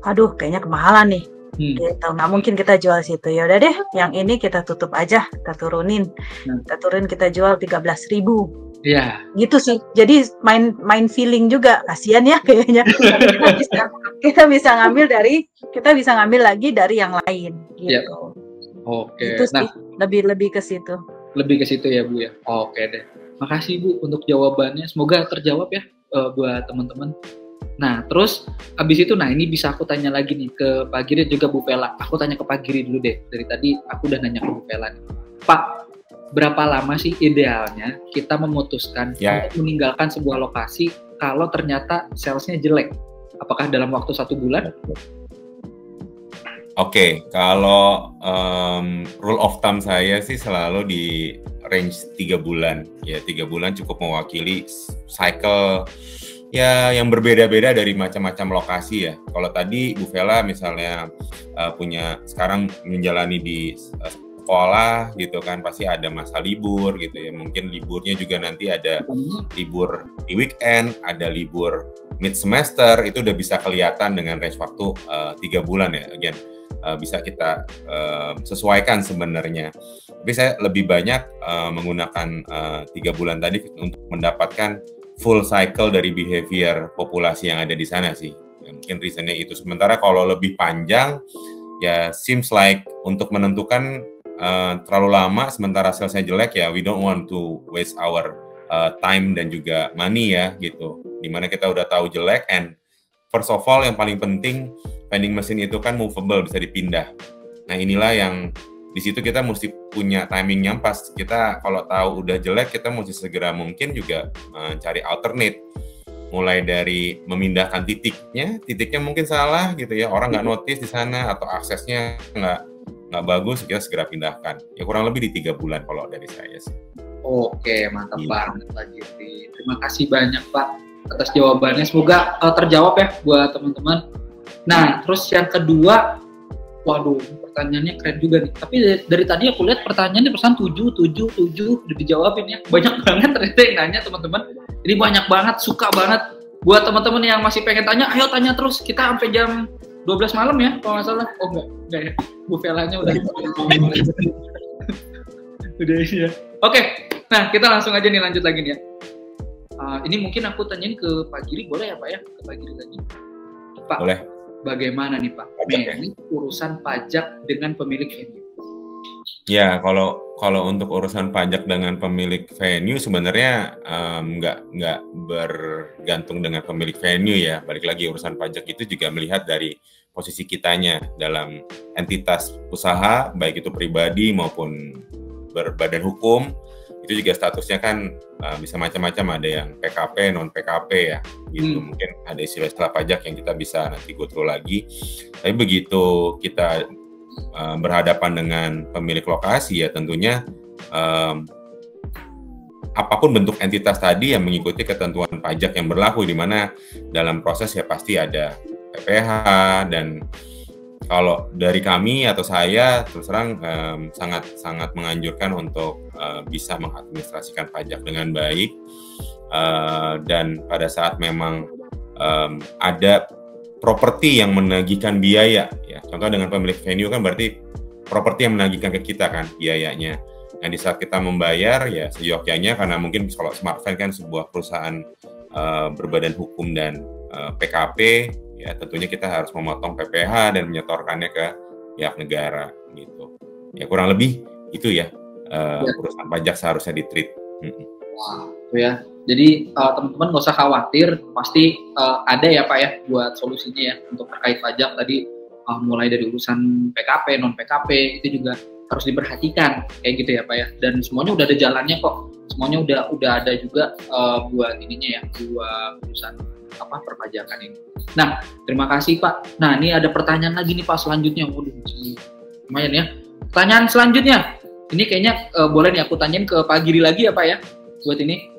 Aduh, kayaknya kemahalan nih. Gitu. Nggak mungkin kita jual situ. Ya udah deh, yang ini kita tutup aja, kita turunin. Kita jual 13.000. Iya. Gitu sih. Jadi main feeling juga, kasihan ya kayaknya. kita bisa ngambil lagi dari yang lain gitu. Ya. Oke. Itu sih lebih ke situ. Lebih ke situ ya Bu ya. Oke deh. Makasih Bu untuk jawabannya. Semoga terjawab ya buat teman-teman. Nah, terus abis itu ini bisa aku tanya lagi nih ke Pak Giri juga Bu Vela. Aku tanya ke Pak Giri dulu deh. Dari tadi aku udah nanya ke Bu Vela nih. Pak, berapa lama sih idealnya kita memutuskan untuk meninggalkan sebuah lokasi kalau ternyata salesnya jelek? Apakah dalam waktu 1 bulan? Oke, kalau rule of thumb saya sih selalu di range 3 bulan. Ya, 3 bulan cukup mewakili cycle ya yang berbeda-beda dari macam-macam lokasi ya. Kalau tadi Bu Vela misalnya sekarang menjalani di sekolah gitu kan, pasti ada masa libur gitu ya. Mungkin liburnya juga nanti ada libur di weekend, ada libur mid semester, itu udah bisa kelihatan dengan range waktu 3 bulan ya. Again, bisa kita sesuaikan sebenarnya. Tapi saya lebih banyak menggunakan 3 bulan tadi untuk mendapatkan full cycle dari behavior populasi yang ada di sana sih. Ya, mungkin reasonnya itu. Sementara kalau lebih panjang, ya seems like untuk menentukan terlalu lama, sementara salesnya jelek ya, we don't want to waste our time dan juga money ya gitu. Dimana kita udah tahu jelek, and first of all yang paling penting, vending machine itu kan movable, bisa dipindah. Nah inilah yang di situ kita mesti punya timing yang pas. Kita kalau tahu udah jelek, kita mesti segera mungkin juga cari alternate. Mulai dari memindahkan titiknya mungkin salah gitu ya, orang nggak notice di sana atau aksesnya nggak bagus, kita segera pindahkan. Ya kurang lebih di 3 bulan kalau dari saya sih. Oke, mantap banget Pak Giri. Terima kasih banyak Pak atas jawabannya. Semoga terjawab ya buat teman-teman. Nah, terus yang kedua, waduh, pertanyaannya keren juga nih. Tapi dari tadi aku lihat pertanyaannya pesan 7 udah dijawabin ya. Banyak banget ternyata yang nanya teman-teman. Ini banyak banget, suka banget. Buat teman-teman yang masih pengen tanya, ayo tanya terus. Kita sampai jam 12 malam ya, kalau nggak salah. Oh enggak ya. Bu Velanya udah. Udah ya. Oke, nah kita langsung aja nih lanjut lagi nih ya. Ini mungkin aku tanyain ke Pak Giri, boleh ya Pak ya? Ke Pak Giri lagi. Pak, boleh. Bagaimana nih Pak? Ini urusan pajak dengan pemilik venue. Ya, kalau untuk urusan pajak dengan pemilik venue sebenarnya nggak bergantung dengan pemilik venue ya. Balik lagi urusan pajak itu juga melihat dari posisi kitanya dalam entitas usaha, baik itu pribadi maupun berbadan hukum. Itu juga statusnya kan bisa macam-macam, ada yang PKP, non PKP ya, gitu. Mungkin ada istilah pajak yang kita bisa nanti go through lagi. Tapi begitu kita berhadapan dengan pemilik lokasi ya tentunya apapun bentuk entitas tadi yang mengikuti ketentuan pajak yang berlaku, di mana dalam proses ya pasti ada PPh, dan kalau dari kami atau saya terus terang sangat menganjurkan untuk bisa mengadministrasikan pajak dengan baik, dan pada saat memang ada properti yang menagihkan biaya ya, contoh dengan pemilik venue kan berarti properti yang menagihkan ke kita kan biayanya. Nah di saat kita membayar ya seyogyanya, karena mungkin kalau Smartfren kan sebuah perusahaan berbadan hukum dan PKP, ya tentunya kita harus memotong PPh dan menyetorkannya ke pihak negara gitu. Ya kurang lebih itu ya, urusan pajak seharusnya di-treat. Wah, itu ya. Jadi teman-teman nggak usah khawatir, pasti ada ya Pak ya buat solusinya ya untuk terkait pajak tadi, mulai dari urusan PKP, non PKP itu juga harus diperhatikan kayak gitu ya Pak ya. Dan semuanya udah ada jalannya kok. Semuanya udah ada juga buat ininya ya, buat urusan perpajakan ini. Nah, terima kasih Pak. Nah, ini ada pertanyaan lagi nih Pak selanjutnya. Waduh, lumayan ya. Pertanyaan selanjutnya. Ini kayaknya boleh nih aku tanyain ke Pak Giri lagi ya Pak ya. Buat ini.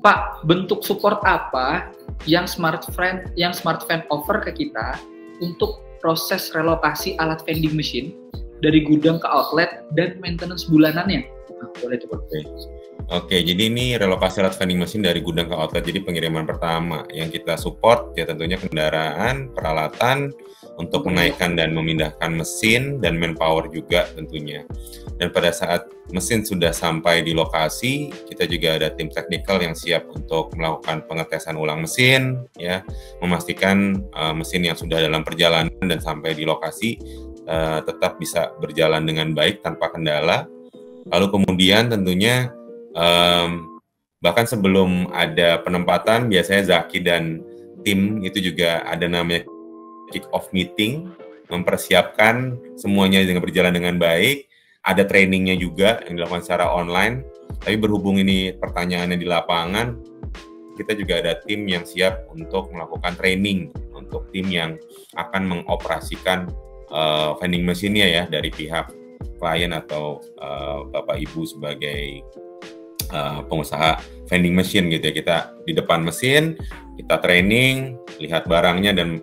Pak, bentuk support apa yang Smart Fan offer ke kita untuk proses relokasi alat vending machine dari gudang ke outlet dan maintenance bulanannya? Nah, boleh coba. Oke, jadi ini relokasi alat vending machine dari gudang ke outlet. Jadi pengiriman pertama yang kita support ya tentunya kendaraan, peralatan untuk menaikkan dan memindahkan mesin dan manpower juga tentunya. Dan pada saat mesin sudah sampai di lokasi, kita juga ada tim teknikal yang siap untuk melakukan pengetesan ulang mesin, ya, memastikan mesin yang sudah dalam perjalanan dan sampai di lokasi tetap bisa berjalan dengan baik tanpa kendala. Lalu kemudian tentunya bahkan sebelum ada penempatan, biasanya Zaki dan tim itu juga ada namanya kick-off meeting, mempersiapkan semuanya dengan berjalan dengan baik. Ada trainingnya juga yang dilakukan secara online, tapi berhubung ini pertanyaannya di lapangan, kita juga ada tim yang siap untuk melakukan training untuk tim yang akan mengoperasikan vending machine-nya ya dari pihak klien atau Bapak Ibu sebagai pengusaha vending machine gitu ya. Kita di depan mesin, kita training, lihat barangnya dan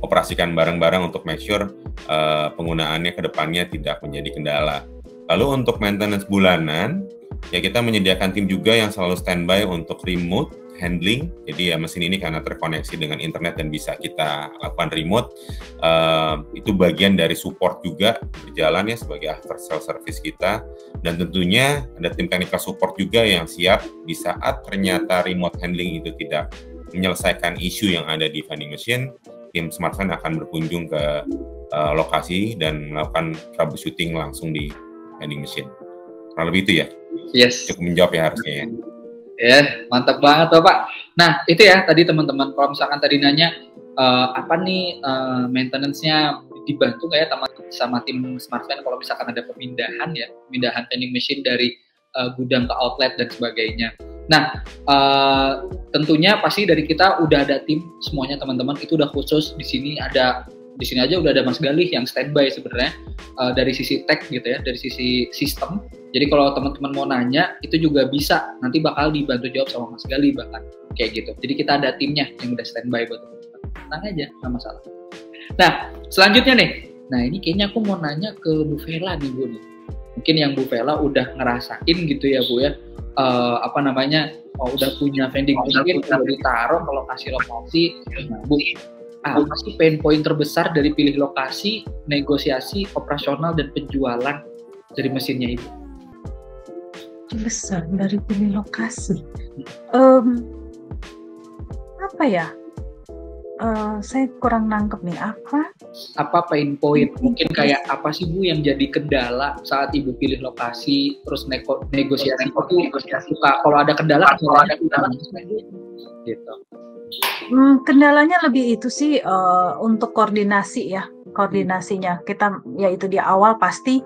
operasikan barang-barang untuk make sure penggunaannya ke depannya tidak menjadi kendala. Lalu untuk maintenance bulanan, ya kita menyediakan tim juga yang selalu standby untuk remote handling. Jadi ya mesin ini karena terkoneksi dengan internet dan bisa kita lakukan remote, itu bagian dari support juga berjalan ya sebagai after sales service kita. Dan tentunya ada tim technical support juga yang siap di saat ternyata remote handling itu tidak menyelesaikan isu yang ada di vending machine, tim Smart Fan akan berkunjung ke lokasi dan melakukan troubleshooting langsung di vending machine. Kurang lebih itu ya. Yes. Cukup menjawab ya harusnya ya. Ya, mantap banget Bapak. Nah, itu ya tadi teman-teman, kalau misalkan tadi nanya apa nih maintenance-nya dibantu nggak ya sama tim Smart Fan kalau misalkan ada pemindahan vending machine dari gudang ke outlet dan sebagainya. Nah, tentunya pasti dari kita udah ada tim semuanya teman-teman, itu udah khusus di sini aja udah ada Mas Galih yang standby sebenarnya dari sisi tech gitu ya, dari sisi sistem. Jadi kalau teman-teman mau nanya itu juga bisa, nanti bakal dibantu jawab sama Mas Galih bahkan kayak gitu. Jadi kita ada timnya yang udah standby buat teman-teman. Tenang aja, nggak masalah. Nah, selanjutnya nih. Nah, ini kayaknya aku mau nanya ke Bu Vela nih Bu nih. Mungkin yang Bu Vela udah ngerasain gitu ya Bu ya. Udah punya vending machine, udah ditaruh ke lokasi. Nah, Bu, apa sih pain point terbesar dari pilih lokasi, negosiasi, operasional, dan penjualan dari mesinnya itu? Besar dari pilih lokasi. Apa ya? Saya kurang nangkep nih apa pain point, mungkin kayak apa sih Bu yang jadi kendala saat Ibu pilih lokasi terus negosiasi suka kalau ada kendala gitu. Kendalanya lebih itu sih untuk koordinasinya kita ya itu di awal pasti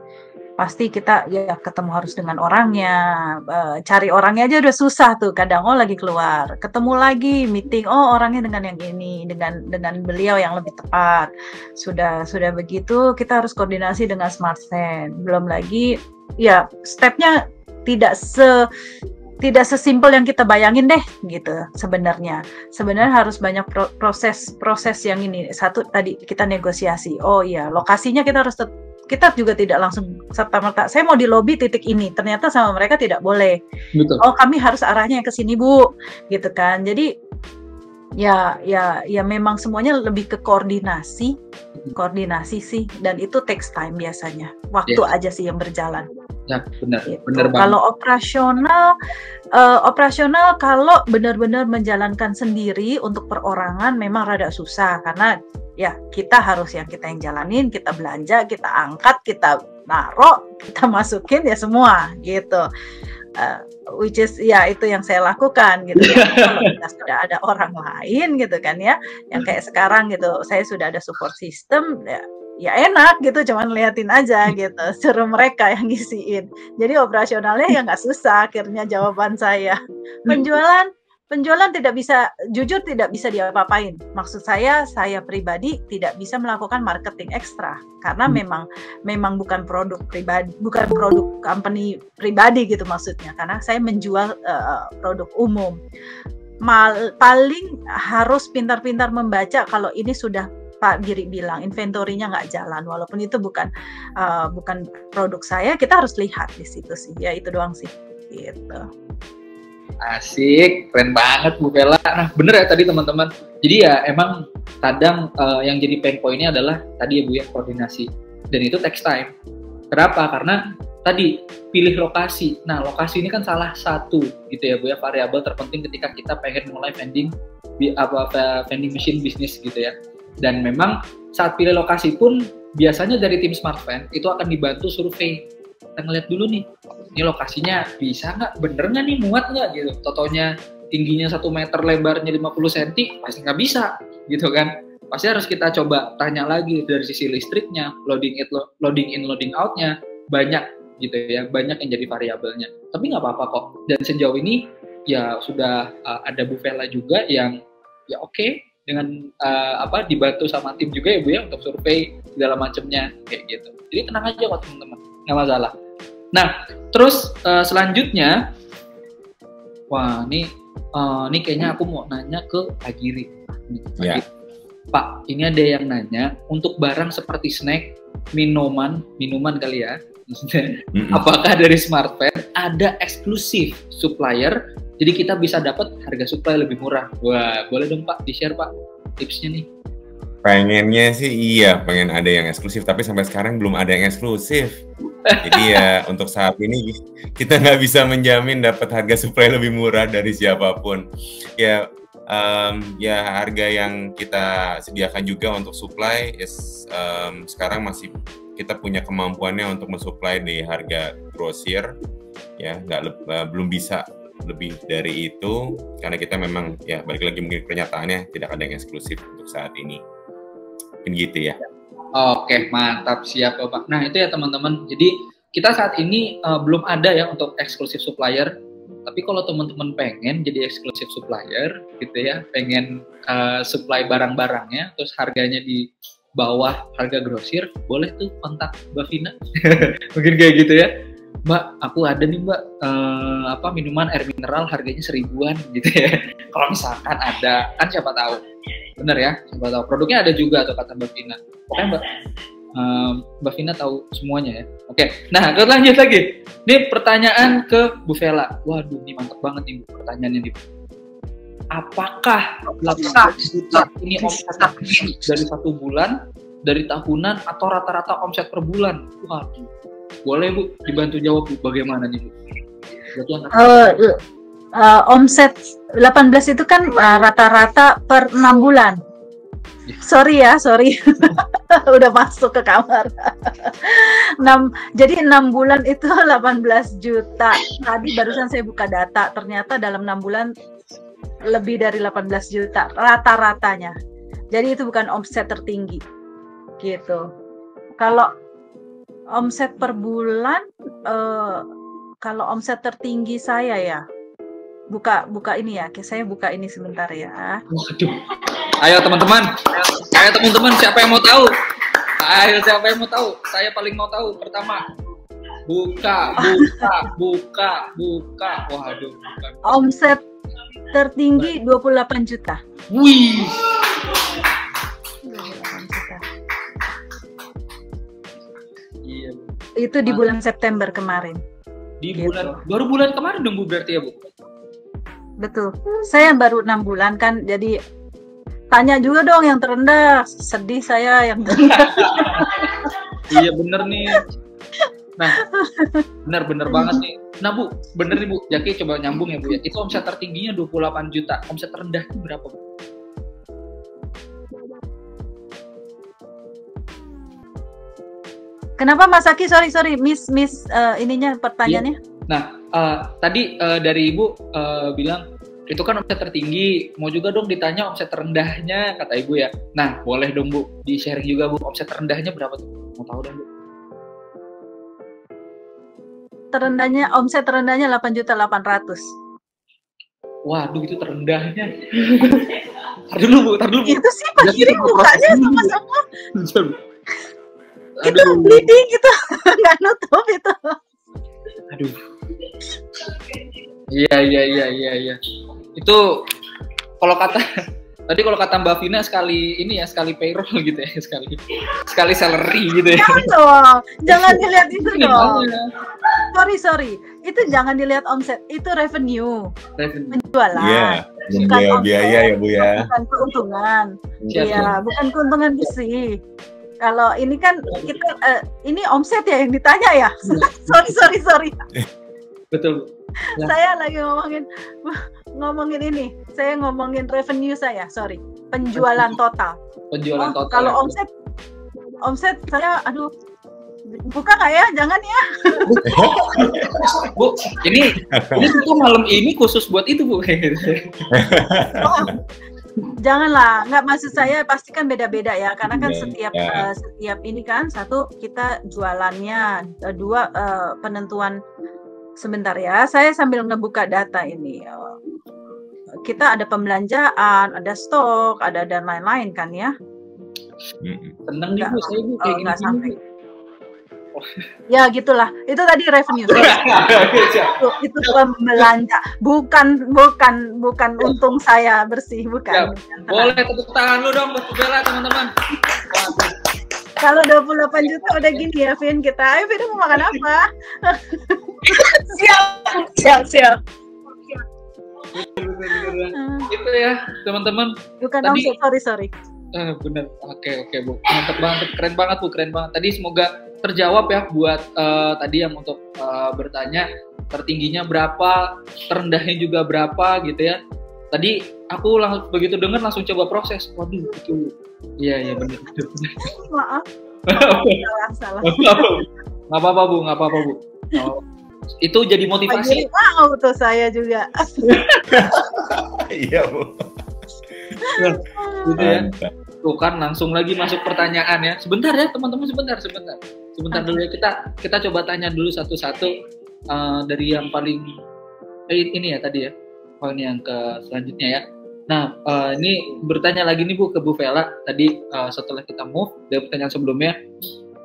kita ya ketemu harus dengan orangnya, cari orangnya aja udah susah tuh kadang, lagi keluar ketemu lagi meeting, orangnya dengan yang ini, dengan beliau yang lebih tepat. Sudah begitu kita harus koordinasi dengan Smart Fan, belum lagi ya stepnya tidak sesimpel yang kita bayangin deh gitu. Sebenarnya harus banyak proses yang ini. Satu tadi kita negosiasi, lokasinya kita juga tidak langsung serta-merta saya mau di lobi titik ini, ternyata sama mereka tidak boleh. Betul. Kami harus arahnya ke sini Bu, gitu kan. Jadi ya memang semuanya lebih ke koordinasi sih, dan itu takes time biasanya. Waktu aja sih yang berjalan. Ya, benar banget. Kalau operasional kalau benar-benar menjalankan sendiri untuk perorangan memang rada susah, karena ya kita yang jalanin, kita belanja, kita angkat, kita naruh, kita masukin ya semua gitu. Which is ya itu yang saya lakukan gitu ya. Kalau kita sudah ada orang lain gitu kan ya, yang kayak sekarang gitu, saya sudah ada support system ya, ya enak gitu, cuman liatin aja gitu, suruh mereka yang ngisiin. Jadi operasionalnya ya nggak susah. Akhirnya jawaban saya, penjualan tidak bisa, jujur tidak bisa diapa-apain. Maksud saya pribadi tidak bisa melakukan marketing ekstra karena memang bukan produk pribadi, bukan produk company pribadi gitu maksudnya. Karena saya menjual produk umum. Paling harus pintar-pintar membaca kalau ini sudah Pak Giri bilang inventorinya nggak jalan, walaupun itu bukan produk saya, kita harus lihat di situ sih. Ya itu doang sih. Gitu. Asik, keren banget Bu Vela. Nah bener ya tadi teman-teman. Jadi ya emang kadang yang jadi pain point-nya adalah tadi ya Bu ya, koordinasi. Dan itu takes time. Kenapa? Karena tadi pilih lokasi. Nah lokasi ini kan salah satu gitu ya Bu ya, variabel terpenting ketika kita pengen mulai vending machine bisnis gitu ya. Dan memang saat pilih lokasi pun biasanya dari tim SmartVend itu akan dibantu survei. Kita ngeliat dulu nih, ini lokasinya bisa nggak, bener nggak nih, muat nggak gitu. Totonya tingginya 1 meter, lebarnya 50 cm, pasti nggak bisa gitu kan. Pasti harus kita coba tanya lagi dari sisi listriknya, loading in, loading out-nya, banyak gitu ya, banyak yang jadi variabelnya. Tapi nggak apa-apa kok. Dan sejauh ini ya sudah ada Bu Vela juga yang ya oke, dengan dibantu sama tim juga ya Bu ya untuk survei segala macamnya kayak gitu. Jadi tenang aja kok teman-teman, nggak masalah. Nah terus selanjutnya, wah ini kayaknya aku mau nanya ke Pak Giri. Pak, ini ada yang nanya untuk barang seperti snack, minuman kali ya. Apakah dari SmartVend ada eksklusif supplier? Jadi kita bisa dapat harga supply lebih murah. Wah, boleh dong Pak, di-share Pak tipsnya nih. Pengennya sih iya, pengen ada yang eksklusif, tapi sampai sekarang belum ada yang eksklusif. Jadi ya untuk saat ini kita nggak bisa menjamin dapat harga supply lebih murah dari siapapun. Ya harga yang kita sediakan juga untuk supply sekarang masih kita punya kemampuannya untuk mensuplai di harga grosir, ya belum bisa lebih dari itu karena kita memang ya balik lagi mungkin pernyataannya tidak ada yang eksklusif untuk saat ini. Mungkin gitu ya. Oke, mantap, siap Pak. Nah itu ya teman-teman, jadi kita saat ini belum ada ya untuk eksklusif supplier, tapi kalau teman-teman pengen jadi eksklusif supplier gitu ya, pengen supply barang-barangnya terus harganya di bawah harga grosir, boleh tuh kontak Mbak Vina. Mungkin kayak gitu ya, Mbak, aku ada nih Mbak minuman air mineral harganya 1000-an gitu ya. Kalau misalkan ada, kan siapa tahu, bener ya, siapa tahu produknya ada juga tuh kata Mbak Vina. Pokoknya Mbak Vina tahu semuanya ya. Oke, nah kita lanjut lagi. Ini pertanyaan ke Bu Vela. Waduh, ini mantap banget nih Bu pertanyaannya nih. Apakah 18 juta ini omset dari 1 bulan, dari tahunan, atau rata-rata omset per bulan? Waduh, boleh Bu dibantu jawab Bu, bagaimana nih Bu? Omset 18 itu kan rata-rata per 6 bulan. Sorry. Udah masuk ke kamar. Jadi 6 bulan itu 18 juta. Tadi barusan saya buka data, ternyata dalam 6 bulan lebih dari 18 juta rata-ratanya. Jadi itu bukan omset tertinggi gitu. Kalau omset per bulan, kalau omset tertinggi saya ya, buka ini ya, saya buka ini sebentar ya. Waduh, ayo teman-teman, siapa yang mau tahu? Siapa yang mau tahu? Saya paling mau tahu pertama. Buka. Waduh. Omset tertinggi 28 juta. Wih. 28 juta. Iya. Itu di bulan September kemarin. Baru bulan kemarin dong Bu berarti ya Bu? Betul. Saya baru 6 bulan kan, jadi tanya juga dong yang terendah. Sedih saya yang terendah. Iya bener nih. Nah, bener banget nih. Nah Bu, bener nih Bu, Jaki coba nyambung ya Bu ya. Itu omset tertingginya 28 juta, omset terendahnya berapa Bu? Kenapa Mas Aki? Sorry, miss ininya pertanyaannya. Nah, tadi dari Ibu bilang itu kan omset tertinggi, mau juga dong ditanya omset terendahnya, kata Ibu ya. Nah, boleh dong Bu, di-sharing juga Bu, omset terendahnya berapa tuh? Mau tahu dong Bu? Omset terendahnya 8.800.000. Waduh, itu terendahnya. Tar dulu Bu. Itu sih Pak Giring mukanya sama-sama. Itu Aduh. bleeding gitu, nggak nutup itu. Aduh. Iya. Itu kalau kata Mbak Vina sekali payroll gitu ya, sekali salary gitu ya. Jangan dong, jangan dilihat itu dong. Sorry, itu jangan dilihat omset, itu revenue. Penjualan. Iya, Bukan biaya ya Bu ya. Bukan keuntungan. Iya, bukan keuntungan bersih. Kalau ini kan kita ini omset ya yang ditanya ya. sorry. Betul. Ya. Saya lagi ngomongin ini. Saya ngomongin revenue saya, sorry. Penjualan total. Penjualan total. Kalau omset saya buka nggak ya? Jangan ya. Bu, ini tuh malam ini khusus buat itu Bu. Janganlah, nggak, maksud saya pasti kan beda-beda ya, karena kan setiap ini kan, satu kita jualannya, dua penentuan. Sebentar ya, saya sambil ngebuka data ini. Kita ada pembelanjaan, ada stok, ada dan lain-lain kan ya. Tenang nih Bu, saya Bu kayak gini sampai. Ya gitulah, itu tadi revenue. Itu pembelanja, bukan untung saya bersih, bukan. Boleh tepuk tangan lu dong buat Bu Bella, teman-teman. Kalau 28 juta udah gini ya, Vin, kita. Ayo Vin, mau makan apa? Siap. Itu ya, teman-teman. Bukan tadi, sorry. Bener, oke Bu. Mantap banget, keren banget Bu, keren banget. Tadi semoga terjawab ya buat tadi yang untuk bertanya tertingginya berapa, terendahnya juga berapa gitu ya. Tadi aku begitu dengar langsung coba proses. Waduh, itu. Iya benar. Maaf. Salah. Nggak apa-apa Bu. Itu jadi motivasi. Wow, tuh saya juga. Iya Bu. Gitu ya. Tuh kan langsung lagi masuk pertanyaan ya. Sebentar ya teman-teman, sebentar dulu ya, kita coba tanya dulu satu-satu dari yang paling ini ya tadi ya. Oh ini yang ke selanjutnya ya. Nah ini bertanya lagi nih Bu ke Bu Vella tadi setelah kita move dari pertanyaan sebelumnya.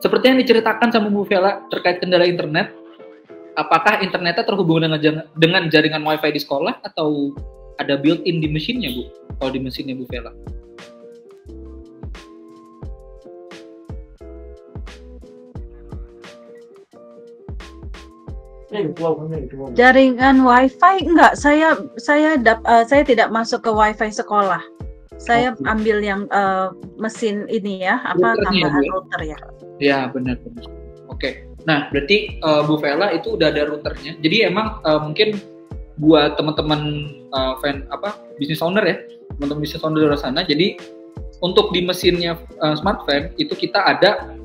Seperti yang diceritakan sama Bu Vella terkait kendala internet, apakah internetnya terhubung dengan jaringan WiFi di sekolah atau ada built-in di mesinnya Bu? Kalau di mesinnya Bu Vella. Jaringan WiFi enggak, saya tidak masuk ke WiFi sekolah. Saya ambil yang mesin ini ya, tambahan router ya. Ya benar. Oke. Nah berarti Bu Vella itu udah ada routernya. Jadi emang mungkin buat teman-teman business owner ya, teman-teman business owner di luar sana. Jadi untuk di mesinnya Smart Fan itu kita ada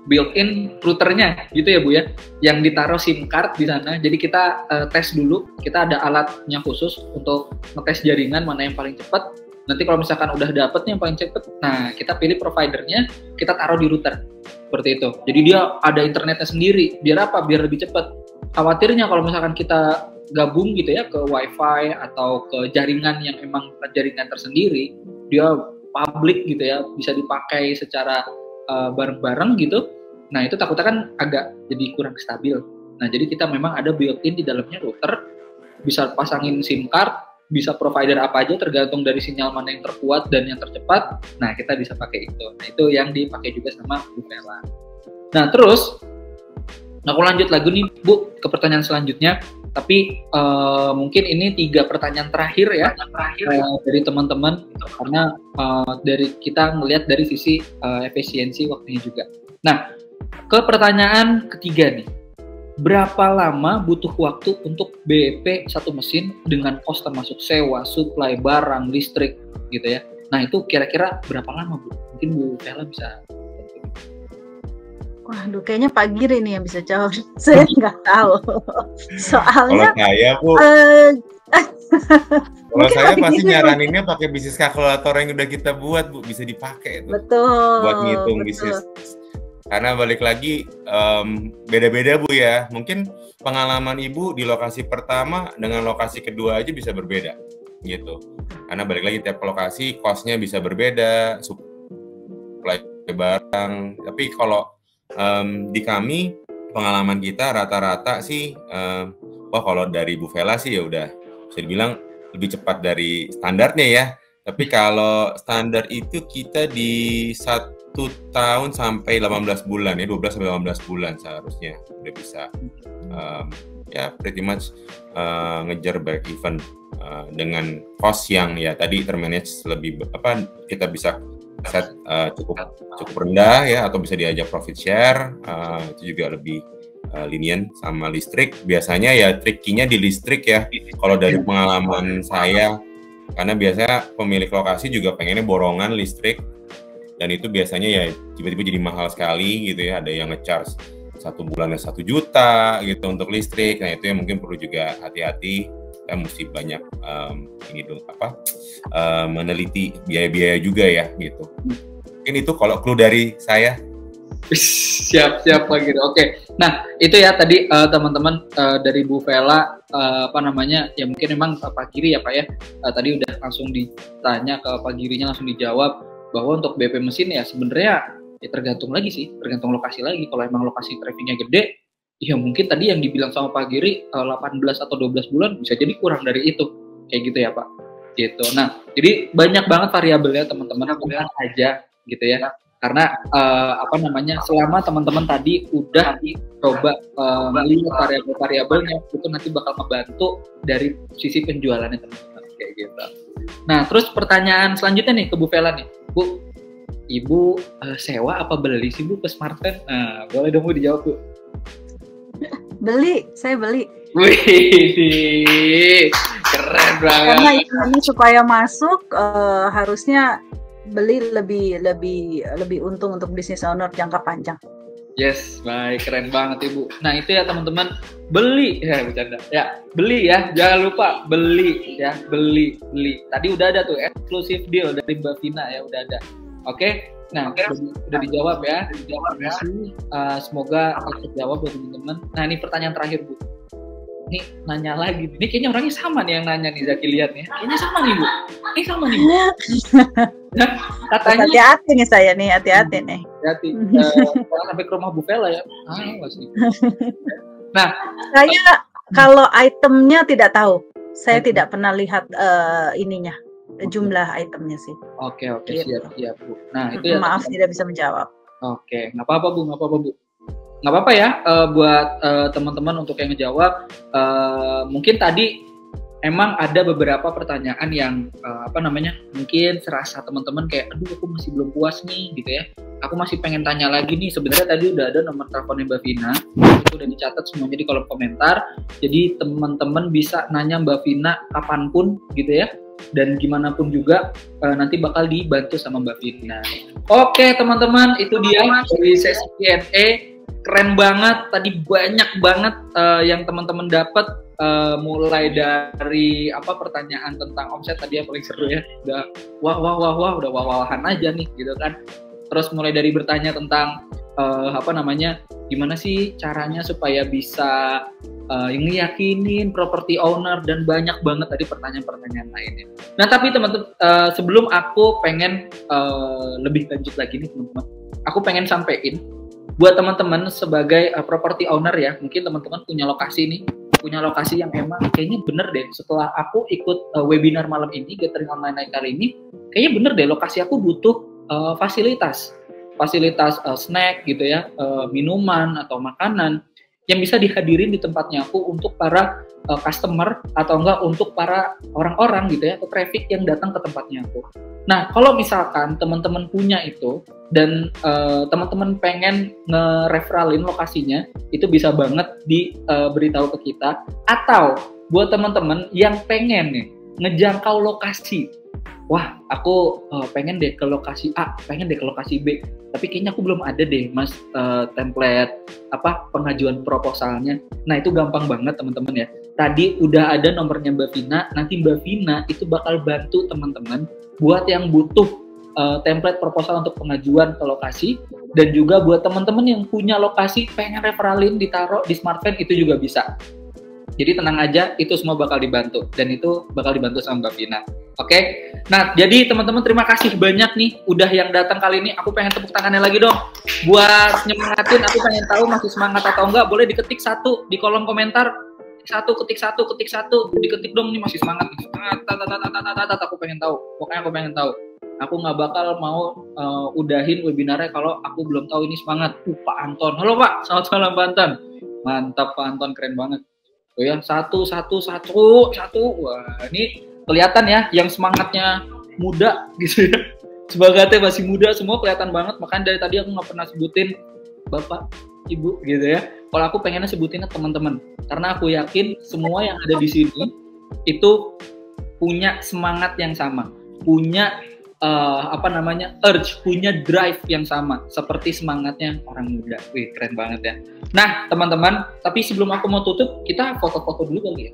built-in routernya gitu ya Bu ya, yang ditaruh SIM card di sana. Jadi kita tes dulu, kita ada alatnya khusus untuk ngetes jaringan mana yang paling cepat. Nanti kalau misalkan udah dapet yang paling cepat, nah kita pilih providernya, kita taruh di router seperti itu. Jadi dia ada internetnya sendiri. Biar apa? Biar lebih cepat. Khawatirnya kalau misalkan kita gabung gitu ya ke WiFi atau ke jaringan yang emang jaringan tersendiri, dia public gitu ya, bisa dipakai secara bareng-bareng gitu. Nah itu takutnya kan agak jadi kurang stabil. Nah jadi kita memang ada built-in di dalamnya router, bisa pasangin SIM card, bisa provider apa aja tergantung dari sinyal mana yang terkuat dan yang tercepat. Nah kita bisa pakai itu. Nah itu yang dipakai juga sama Bu Vella. Nah terus, aku lanjut lagi nih Bu ke pertanyaan selanjutnya. Tapi mungkin ini 3 pertanyaan terakhir ya dari teman-teman, karena dari kita ngelihat dari sisi efisiensi waktunya juga. Nah ke pertanyaan ketiga nih, berapa lama butuh waktu untuk BEP satu mesin dengan kos termasuk sewa, supply, barang, listrik gitu ya. Nah itu kira-kira berapa lama Bu? Mungkin Bu Vella bisa. Waduh, kayaknya Pak Giri nih yang bisa jawab. Saya nggak tahu. Soalnya kalau saya Bu Kalau Mungkin saya masih pasti gitu. nyaraninnya pakai bisnis kalkulator yang udah kita buat, Bu, bisa dipakai itu Betul. buat ngitung betul. bisnis. Karena balik lagi beda-beda, Bu ya. Mungkin pengalaman Ibu di lokasi pertama dengan lokasi kedua aja bisa berbeda gitu. Karena balik lagi tiap lokasi cost-nya bisa berbeda, supply barang. Tapi kalau di kami pengalaman kita rata-rata sih wah kalau dari Bu Vela sih ya udah bisa dibilang lebih cepat dari standarnya ya. Tapi kalau standar itu kita di 1 tahun sampai 18 bulan ya, 12 sampai 18 bulan seharusnya udah bisa ya pretty much ngejar break even dengan cost yang ya tadi termanage lebih kita bisa set cukup rendah ya, atau bisa diajak profit share, itu juga lebih lenient sama listrik. Biasanya ya trikinya di listrik ya, kalau dari pengalaman saya, karena biasanya pemilik lokasi juga pengennya borongan listrik, dan itu biasanya ya tiba-tiba jadi mahal sekali gitu ya, ada yang nge-charge 1 bulannya 1 juta gitu untuk listrik. Nah itu yang mungkin perlu juga hati-hati, kita mesti banyak meneliti biaya-biaya juga ya gitu. Mungkin itu kalau clue dari saya. Siap Pak Giri. Oke. Nah, itu ya tadi teman-teman dari Bu Vela ya mungkin memang Pak Giri ya Pak ya. Tadi udah langsung ditanya ke Pak Girinya, langsung dijawab bahwa untuk BP mesin ya sebenarnya ya tergantung lagi sih, tergantung lokasi lagi. Kalau emang lokasi trafficnya gede, ya mungkin tadi yang dibilang sama Pak Giri 18 atau 12 bulan bisa jadi kurang dari itu. Kayak gitu ya Pak. Gitu. Nah, jadi banyak banget variabelnya teman-teman, bukan aja gitu ya. Karena selama teman-teman tadi udah coba melihat variabel-variabelnya, itu nanti bakal membantu dari sisi penjualannya teman-teman kayak gitu. Nah, terus pertanyaan selanjutnya nih ke Bu Vela nih, Bu, Ibu sewa apa beli sih Bu ke Smartfren? Nah, boleh dong Bu dijawab Bu. Saya beli. Wih, keren banget. Karena ini supaya masuk harusnya beli lebih untung untuk bisnis owner jangka panjang. Yes, baik, keren banget Ibu. Nah itu ya teman-teman, beli ya bercanda ya, beli ya, jangan lupa beli ya, beli. Tadi udah ada tuh eksklusif deal dari Mbak Vina ya, udah ada. Oke, nah udah dijawab ya, semoga terjawab buat teman-teman. Nah ini pertanyaan terakhir Bu. Nih nanya lagi, ini kayaknya orangnya sama nih yang nanya nih, Zaki lihat nih, kayaknya sama nih Bu. Ini sama nih Bu. Nah, katanya hati-hati nih saya nih, hati-hati nih. Hati, jangan sampai ke rumah Bu Vela ya. Nah, saya kalau itemnya tidak tahu, saya tidak pernah lihat ininya, jumlah itemnya sih. Oke, gitu. siap Bu. Nah itu ya. Maaf tidak bisa menjawab. Oke, nggak apa-apa Bu. Nggak apa-apa ya buat teman-teman untuk yang ngejawab. Mungkin tadi emang ada beberapa pertanyaan yang mungkin serasa teman-teman kayak aduh aku masih belum puas nih gitu ya, aku masih pengen tanya lagi nih. Sebenarnya tadi udah ada nomor teleponnya Mbak Vina, itu udah dicatat semuanya di kolom komentar, jadi teman-teman bisa nanya Mbak Vina kapanpun gitu ya, dan gimana pun juga nanti bakal dibantu sama Mbak Vina. Oke teman-teman, itu dia dari sesi Q&A. Keren banget, tadi banyak banget yang teman-teman dapat, mulai dari pertanyaan tentang omset tadi yang paling seru ya, udah udah wah-wahan aja nih gitu kan. Terus mulai dari bertanya tentang gimana sih caranya supaya bisa ngeyakinin property owner, dan banyak banget tadi pertanyaan-pertanyaan lainnya. Nah tapi teman-teman, sebelum aku pengen lebih lanjut lagi nih teman-teman, aku pengen sampein buat teman-teman sebagai property owner ya, mungkin teman-teman punya lokasi yang emang kayaknya bener deh, setelah aku ikut webinar malam ini, Gathering Online Night kali ini, kayaknya bener deh lokasi aku butuh fasilitas snack gitu ya, minuman atau makanan yang bisa dihadirin di tempatnya aku untuk para customer atau enggak untuk para orang-orang gitu ya, atau traffic yang datang ke tempatnya aku. Nah, kalau misalkan teman-teman punya itu dan teman-teman pengen nge-referralin lokasinya, itu bisa banget diberitahu ke kita. Atau buat teman-teman yang pengen nih ngejangkau lokasi, wah aku pengen deh ke lokasi A, pengen deh ke lokasi B, tapi kayaknya aku belum ada deh Mas template pengajuan proposalnya. Nah itu gampang banget teman-teman ya. tadi udah ada nomornya Mbak Vina. Nanti Mbak Vina itu bakal bantu teman-teman buat yang butuh template proposal untuk pengajuan ke lokasi, dan juga buat teman-teman yang punya lokasi pengen referalin ditaruh di Smartvan itu juga bisa. Jadi tenang aja, itu semua bakal dibantu, dan itu bakal dibantu sama Mbak Vina. Oke? Nah, jadi teman-teman terima kasih banyak nih udah yang datang kali ini. Aku pengen tepuk tangannya lagi dong buat nyemangatin. Aku pengen tahu masih semangat atau enggak. Boleh diketik satu di kolom komentar. Ketik satu, diketik dong nih masih semangat. Aku pengen tahu. Pokoknya aku pengen tahu. Aku nggak bakal mau udahin webinarnya kalau aku belum tahu ini semangat. Pak Anton, halo Pak, selamat malam Pak Anton. Mantap Pak Anton, keren banget. Oh ya, satu. Wah, ini kelihatan ya yang semangatnya muda gitu ya. Semangatnya masih muda semua kelihatan banget. Makanya dari tadi aku nggak pernah sebutin Bapak, Ibu gitu ya. Kalau aku pengennya sebutinnya teman-teman. Karena aku yakin semua yang ada di sini itu punya semangat yang sama, punya urge, punya drive yang sama seperti semangatnya orang muda. Wih, keren banget ya. Nah, teman-teman, tapi sebelum aku mau tutup, kita foto-foto dulu kali ya.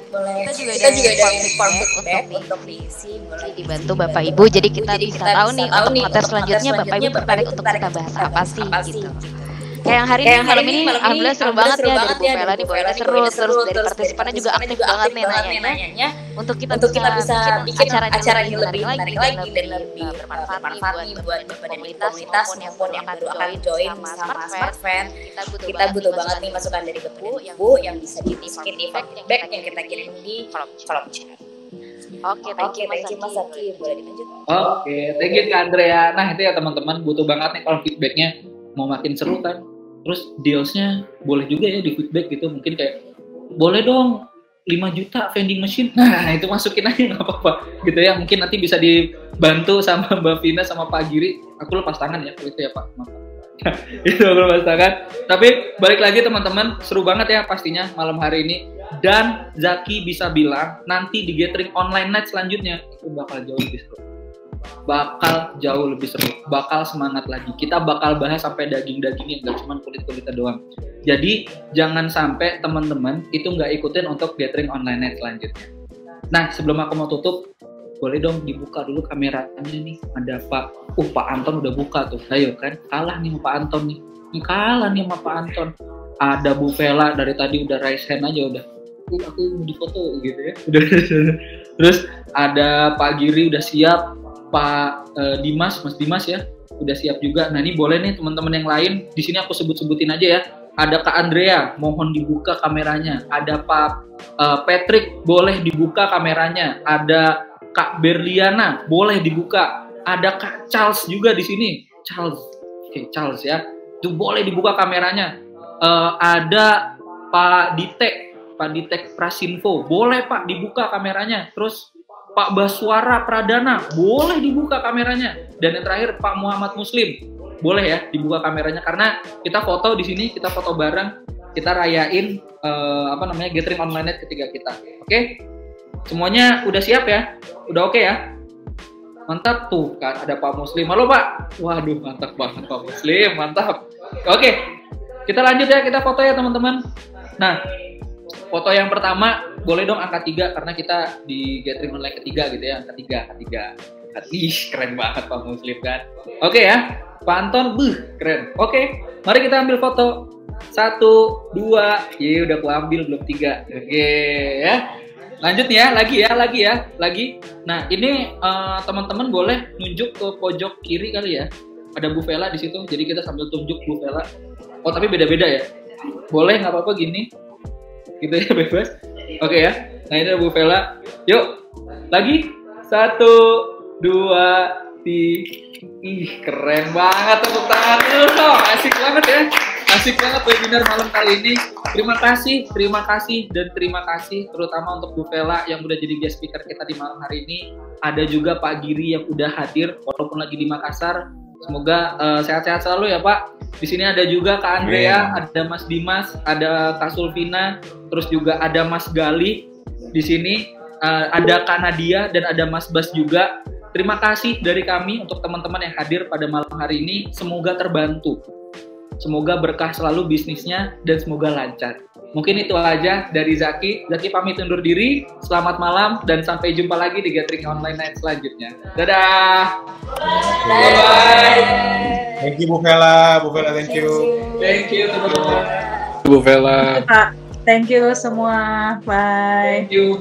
Boleh. Kita juga ada form feedback untuk diisi, boleh dibantu Bapak Ibu. Jadi kita bisa tahu nih untuk materi selanjutnya Bapak Ibu tertarik untuk kita bahas apa sih gitu. Kayak yang hari ini, malam ini, alhamdulillah seru banget ya, dari Bu Vela nih, Boyla seru, terus dari partisipannya juga aktif banget nih nanya-nanya, untuk kita bisa bikin acara yang lebih menarik lagi dan lebih bermanfaat nih buat komunitas maupun yang baru akan join sama Smartvan. Kita butuh banget nih masukan dari Bapak dan Ibu yang bisa dimasukin di feedback yang kita kirim di kolom chat. Oke, thank you Mas Zaki, boleh dilanjut. Oke, thank you Kak Andrea. Nah itu ya teman-teman, butuh banget nih kalau feedbacknya mau makin seru kan. Terus dealsnya boleh juga ya di feedback gitu, mungkin kayak boleh dong 5 juta vending machine, nah itu masukin aja nggak apa-apa gitu ya. Mungkin nanti bisa dibantu sama Mbak Vina sama Pak Giri. Aku lepas tangan ya kalau itu ya Pak, itu aku lepas tangan. Tapi balik lagi teman-teman, seru banget ya pastinya malam hari ini. Dan Zaki bisa bilang nanti di gathering online night selanjutnya itu bakal jauh lebih seru, bakal jauh lebih seru, bakal semangat lagi. Kita bakal bahas sampai daging-dagingnya, nggak cuma kulit-kulitnya doang. Jadi jangan sampai teman-teman itu nggak ikutin untuk gathering online night selanjutnya. Nah sebelum aku mau tutup, boleh dong dibuka dulu kameranya nih. Ada Pak, Pak Anton udah buka tuh. Ayo kan, kalah nih sama Pak Anton nih. Kalah nih sama Pak Anton. Ada Bu Vela dari tadi udah raise hand aja udah. Aku mau difoto gitu ya. Terus ada Pak Giri udah siap. Pak Dimas, Mas Dimas ya, udah siap juga. Nah ini boleh nih teman-teman yang lain, di sini aku sebut-sebutin aja ya. Ada Kak Andrea, mohon dibuka kameranya. Ada Pak Patrick, boleh dibuka kameranya. Ada Kak Berliana, boleh dibuka. Ada Kak Charles juga di sini. Charles, oke Charles ya, itu boleh dibuka kameranya. Ada Pak Ditek Prasinfo, boleh Pak dibuka kameranya. Terus Pak Baswara Pradana, boleh dibuka kameranya. Dan yang terakhir Pak Muhammad Muslim, boleh ya dibuka kameranya, karena kita foto di sini, kita foto bareng, kita rayain gathering online night ketiga kita. Oke? Semuanya udah siap ya? Udah oke ya? Mantap tuh kan, ada Pak Muslim. Halo Pak. Waduh, mantap banget Pak Muslim, mantap. Oke. Kita lanjut ya, kita foto ya teman-teman. Nah, foto yang pertama boleh dong angka 3 karena kita di gathering online ketiga gitu ya, angka 3. Ih, keren banget Pak Muslim kan. Oke ya, Pak Anton, keren. Oke, mari kita ambil foto. 1, 2, udah aku ambil belum 3. Oke ya. Lanjut nih ya, lagi. Nah, ini teman-teman boleh nunjuk ke pojok kiri kali ya. Ada Bu Vela di situ, jadi kita sambil tunjuk Bu Vela. Oh, tapi beda-beda ya. Boleh nggak apa-apa gini. Gitu ya, bebas. Oke ya. Nah, ini ada Bu Vela. Yuk. Lagi. 1, 2, 3. Ih, keren banget tepuk tangan dulu dong. Asik banget ya. Asik banget webinar malam kali ini. Terima kasih terutama untuk Bu Vela yang udah jadi guest speaker kita di malam hari ini. Ada juga Pak Giri yang udah hadir walaupun lagi di Makassar. Semoga sehat-sehat selalu ya Pak. Di sini ada juga Kak Andrea, ada Mas Dimas, ada Kak Sulvina, terus juga ada Mas Gali. Di sini ada Kak Nadia dan ada Mas Bas juga. Terima kasih dari kami untuk teman-teman yang hadir pada malam hari ini. Semoga terbantu. Semoga berkah selalu bisnisnya dan semoga lancar. Mungkin itu aja dari Zaki. Zaki pamit undur diri. Selamat malam dan sampai jumpa lagi di Gathering Online Night selanjutnya. Dadah. Bye. Thank you Bu Vela, thank you. Thank you teman-teman. Bu Vela. Pak, thank you semua. Bye. Thank you.